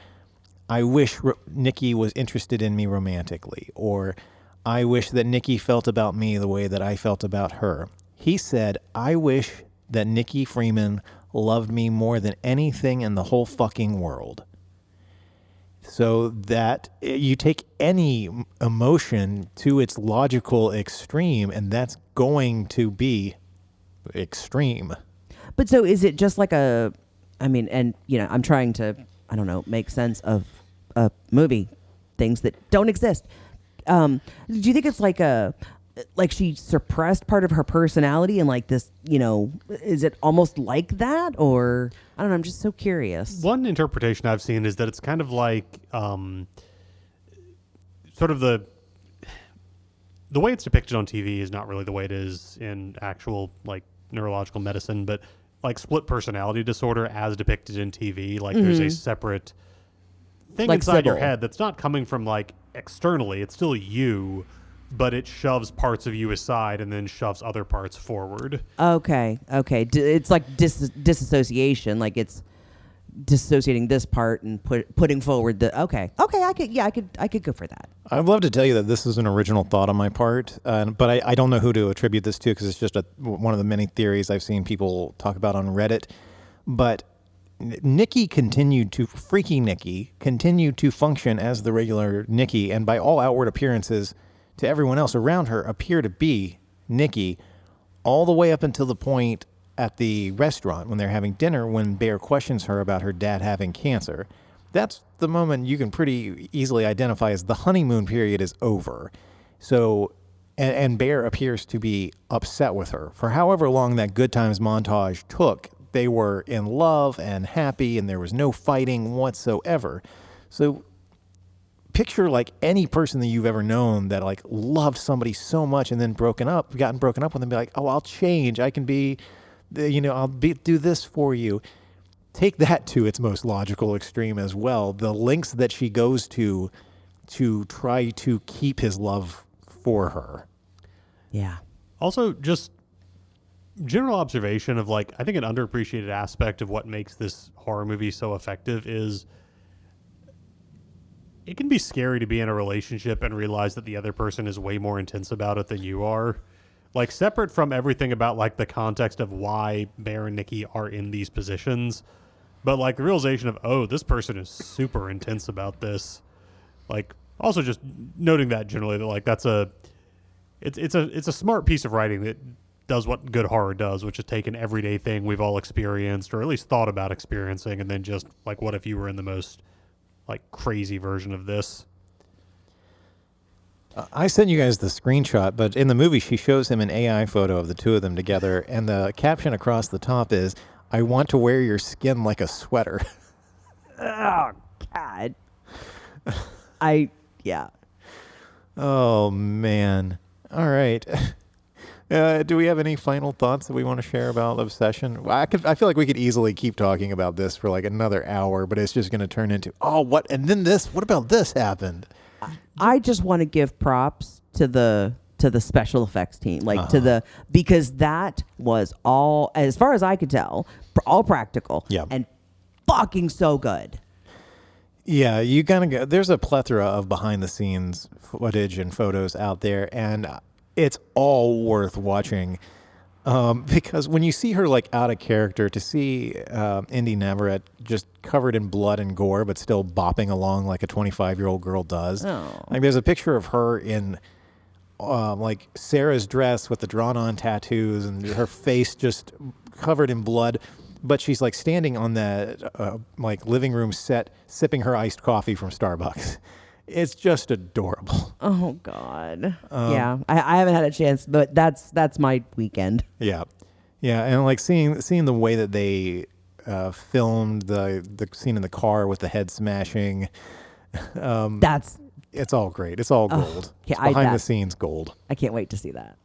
I wish Nikki was interested in me romantically, or I wish that Nikki felt about me the way that I felt about her. He said, I wish that Nikki Freeman loved me more than anything in the whole fucking world. So that you take any emotion to its logical extreme, and that's going to be extreme. But so is it just I'm trying to, make sense of movie things that don't exist. Do you think it's like she suppressed part of her personality and this, is it almost like that? Or I don't know, I'm just so curious. One interpretation I've seen is that it's kind of like sort of the way it's depicted on TV is not really the way it is in actual neurological medicine, but split personality disorder as depicted in TV, there's a separate thing inside your Sybil. head that's not coming from externally. It's still you, but it shoves parts of you aside and then shoves other parts forward. Okay. It's like disassociation. Like it's dissociating this part and putting forward the. Okay. I could go for that. I'd love to tell you that this is an original thought on my part, but I don't know who to attribute this to because it's just one of the many theories I've seen people talk about on Reddit. But Nikki continued to function as the regular Nikki, and by all outward appearances to everyone else around her appear to be Nikki, all the way up until the point at the restaurant when they're having dinner when Bear questions her about her dad having cancer. That's the moment you can pretty easily identify as the honeymoon period is over. So, and Bear appears to be upset with her. For however long that Good Times montage took, they were in love and happy and there was no fighting whatsoever. So picture like any person that you've ever known that like loved somebody so much and then gotten broken up with and be like, oh, I'll change. I can be, do this for you. Take that to its most logical extreme as well. The lengths that she goes to try to keep his love for her. Yeah. Also, just general observation of like, I think an underappreciated aspect of what makes this horror movie so effective is it can be scary to be in a relationship and realize that the other person is way more intense about it than you are. Like, separate from everything about like the context of why Bear and Nikki are in these positions, but like the realization of, oh, this person is super intense about this. Like, also just noting that generally that like it's a smart piece of writing that does what good horror does, which is take an everyday thing we've all experienced or at least thought about experiencing, and then just like, what if you were in the most like crazy version of this? I sent you guys the screenshot, but in the movie she shows him an AI photo of the two of them together, and the caption across the top is, "I want to wear your skin like a sweater." Oh God. Yeah. Oh man. All right. Do we have any final thoughts that we want to share about Obsession? Well, I feel like we could easily keep talking about this for like another hour, but it's just going to turn into, what? And then this, what about this happened? I just want to give props to the special effects team, because that was all, as far as I could tell, all practical. Yeah. And fucking so good. Yeah, you gotta go. There's a plethora of behind the scenes footage and photos out there, and it's all worth watching. Because when you see her like out of character, to see Indy Navarrete just covered in blood and gore, but still bopping along like a 25-year-old girl does. Oh. Like there's a picture of her in like Sarah's dress with the drawn-on tattoos and her face just covered in blood, but she's like standing on that like living room set, sipping her iced coffee from Starbucks. It's just adorable. Oh God. Yeah, I haven't had a chance, but that's my weekend. Yeah, and like seeing the way that they filmed the scene in the car with the head smashing. It's all great. It's all gold. It's behind the scenes gold. I can't wait to see that.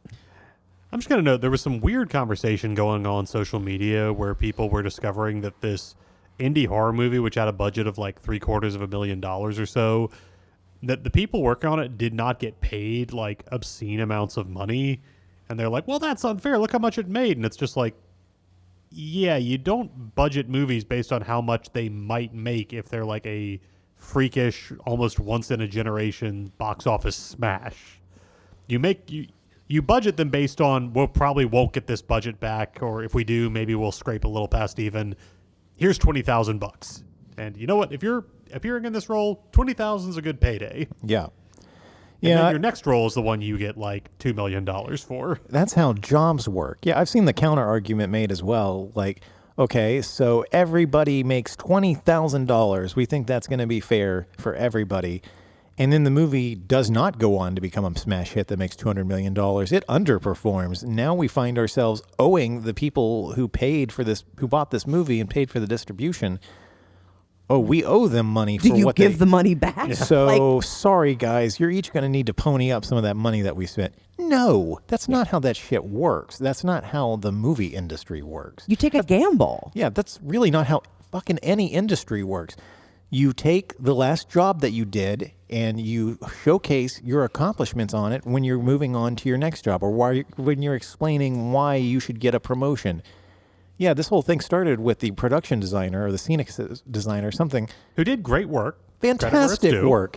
I'm just gonna note there was some weird conversation going on social media where people were discovering that this indie horror movie, which had a budget of like $750,000 or so, that the people working on it did not get paid like obscene amounts of money. And they're like, well, that's unfair. Look how much it made. And it's just like, yeah, you don't budget movies based on how much they might make if they're like a freakish, almost once in a generation box office smash. You budget them based on, we'll probably won't get this budget back, or if we do, maybe we'll scrape a little past even. Here's $20,000. And you know what? If you're appearing in this role, $20,000 is a good payday. Yeah. And then your next role is the one you get like $2 million for. That's how jobs work. Yeah, I've seen the counter argument made as well. Like, okay, so everybody makes $20,000. We think that's going to be fair for everybody. And then the movie does not go on to become a smash hit that makes $200 million. It underperforms. Now we find ourselves owing the people who bought this movie and paid for the distribution. Oh, we owe them money for what they... Do you give the money back? So, sorry, guys, you're each going to need to pony up some of that money that we spent. No, that's not how that shit works. That's not how the movie industry works. You take a gamble. Yeah, that's really not how fucking any industry works. You take the last job that you did and you showcase your accomplishments on it when you're moving on to your next job, or when you're explaining why you should get a promotion. Yeah, this whole thing started with the production designer or the scenic designer, something. Who did great work. Fantastic work.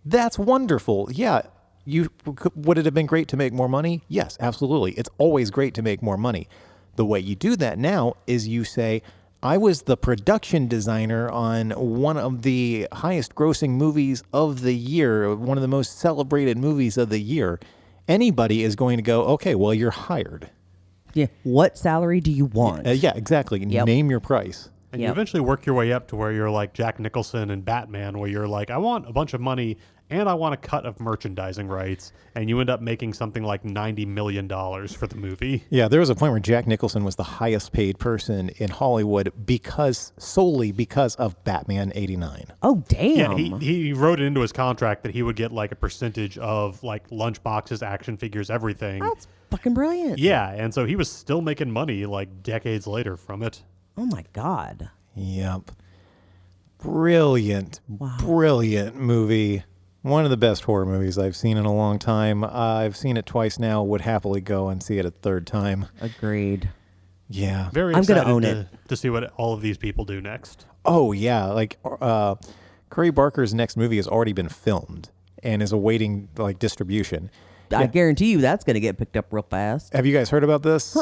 That's wonderful. Yeah. Would it have been great to make more money? Yes, absolutely. It's always great to make more money. The way you do that now is you say, I was the production designer on one of the highest grossing movies of the year, one of the most celebrated movies of the year. Anybody is going to go, okay, well, you're hired. Yeah. What salary do you want? Yeah, exactly. Yep. Name your price. And you eventually work your way up to where you're like Jack Nicholson and Batman, where you're like, I want a bunch of money and I want a cut of merchandising rights. And you end up making something like $90 million for the movie. Yeah, there was a point where Jack Nicholson was the highest paid person in Hollywood solely because of Batman 89. Oh, damn. Yeah, he wrote it into his contract that he would get like a percentage of like lunchboxes, action figures, everything. That's fucking brilliant. Yeah, and so he was still making money like decades later from it. Oh, my God. Yep. Brilliant, brilliant movie. One of the best horror movies I've seen in a long time. I've seen it twice now. Would happily go and see it a third time. Agreed. Yeah. Very I'm excited gonna own it. to see what all of these people do next. Oh, yeah. Like, Curry Barker's next movie has already been filmed and is awaiting, like, distribution. I guarantee you that's going to get picked up real fast. Have you guys heard about this?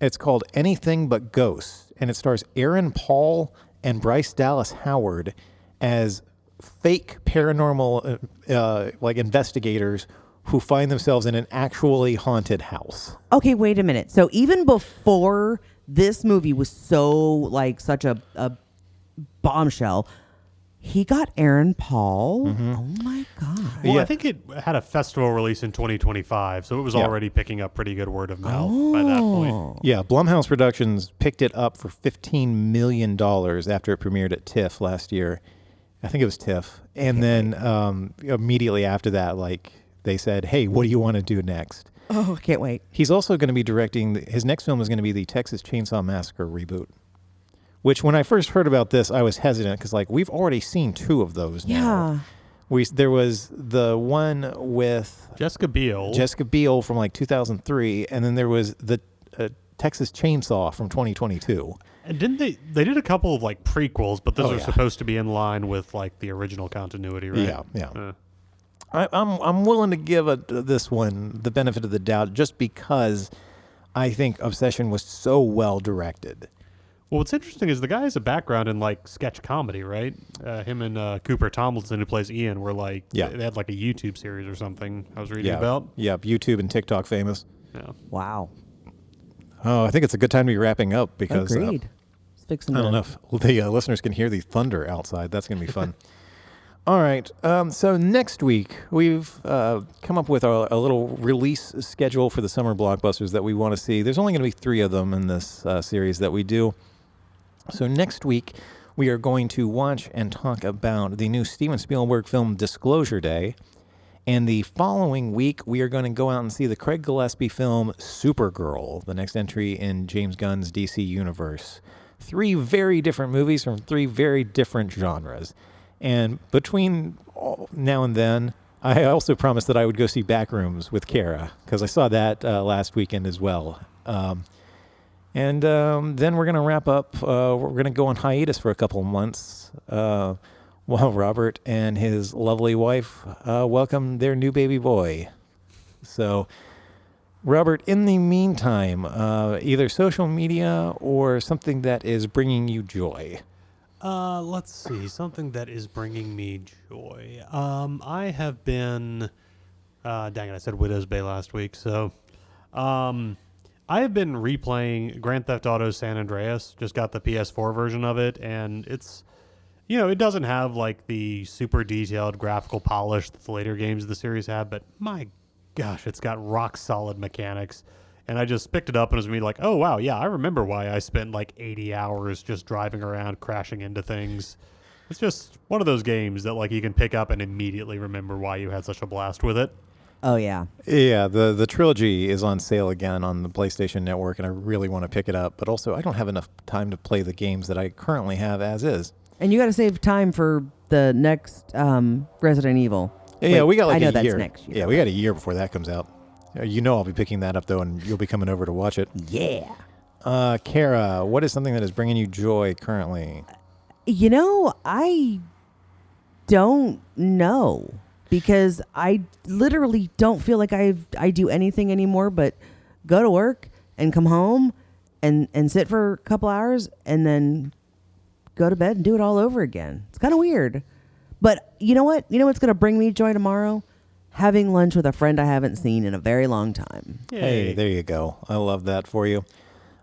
It's called Anything But Ghosts, and it stars Aaron Paul and Bryce Dallas Howard as fake paranormal like investigators who find themselves in an actually haunted house. Okay, wait a minute. So even before this movie was so like such a bombshell, he got Aaron Paul. Mm-hmm. Oh my God. Well, I think it had a festival release in 2025, so it was already picking up pretty good word of mouth by that point. Yeah, Blumhouse Productions picked it up for $15 million after it premiered at TIFF last year. I think it was TIFF. And then immediately after that, like, they said, hey, what do you want to do next? Oh, I can't wait. He's also going to be directing, his next film is going to be the Texas Chainsaw Massacre reboot. Which, when I first heard about this, I was hesitant because, like, we've already seen two of those now. Yeah. There was the one with Jessica Biel from, like, 2003, and then there was the Texas Chainsaw from 2022. And didn't they did a couple of, like, prequels, but those are supposed to be in line with, like, the original continuity, right? Yeah. I'm willing to give this one the benefit of the doubt just because I think Obsession was so well directed. Well, what's interesting is the guy has a background in, like, sketch comedy, right? Him and Cooper Tomlinson, who plays Ian, were, like, they had, like, a YouTube series or something I was reading about. Yeah, YouTube and TikTok famous. Yeah. Wow. Oh, I think it's a good time to be wrapping up because Agreed. I don't know if the listeners can hear the thunder outside. That's going to be fun. All right. So next week, we've come up with a little release schedule for the summer blockbusters that we want to see. There's only going to be 3 of them in this series that we do. So next week, we are going to watch and talk about the new Steven Spielberg film Disclosure Day. And the following week, we are going to go out and see the Craig Gillespie film Supergirl, the next entry in James Gunn's DC universe. 3 very different movies from 3 very different genres. And between now and then, I also promised that I would go see Backrooms with Cara, because I saw that last weekend as well. And then we're going to wrap up. We're going to go on hiatus for a couple of months while Robert and his lovely wife welcome their new baby boy. So, Robert, in the meantime, either social media or something that is bringing you joy. Let's see. Something that is bringing me joy. I have been... dang it, I said Widow's Bay last week. So, I have been replaying Grand Theft Auto San Andreas. Just got the PS4 version of it, and it's... You know, it doesn't have, like, the super detailed graphical polish that the later games of the series have, but my gosh, it's got rock-solid mechanics. And I just picked it up and it was me like, oh, wow, yeah, I remember why I spent, like, 80 hours just driving around, crashing into things. It's just one of those games that, like, you can pick up and immediately remember why you had such a blast with it. Oh, yeah. Yeah, the trilogy is on sale again on the PlayStation Network, and I really want to pick it up. But also, I don't have enough time to play the games that I currently have as is. And you got to save time for the next Resident Evil. Yeah, Wait, we got like I know a that's year. next year. Yeah, we got a year before that comes out. You know I'll be picking that up, though, and you'll be coming over to watch it. Yeah. Cara, what is something that is bringing you joy currently? I don't know because I literally don't feel like I do anything anymore but go to work and come home and sit for a couple hours and then go to bed and do it all over again. It's kind of weird. But you know what? You know what's going to bring me joy tomorrow? Having lunch with a friend I haven't seen in a very long time. Yay. Hey, there you go. I love that for you.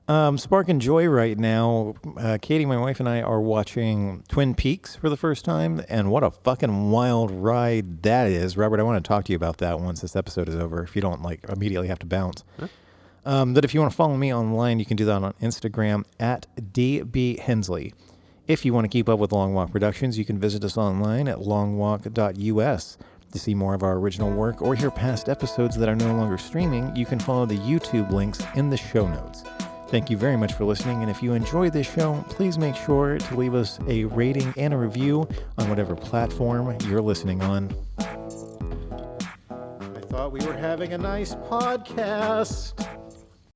Sparking joy right now. Katie, my wife, and I are watching Twin Peaks for the first time, and what a fucking wild ride that is. Robert, I want to talk to you about that once this episode is over, if you don't immediately have to bounce. Huh? That if you want to follow me online, you can do that on Instagram at DB If you want to keep up with Long Walk Productions, you can visit us online at longwalk.us. To see more of our original work or hear past episodes that are no longer streaming, you can follow the YouTube links in the show notes. Thank you very much for listening, and if you enjoyed this show, please make sure to leave us a rating and a review on whatever platform you're listening on. I thought we were having a nice podcast.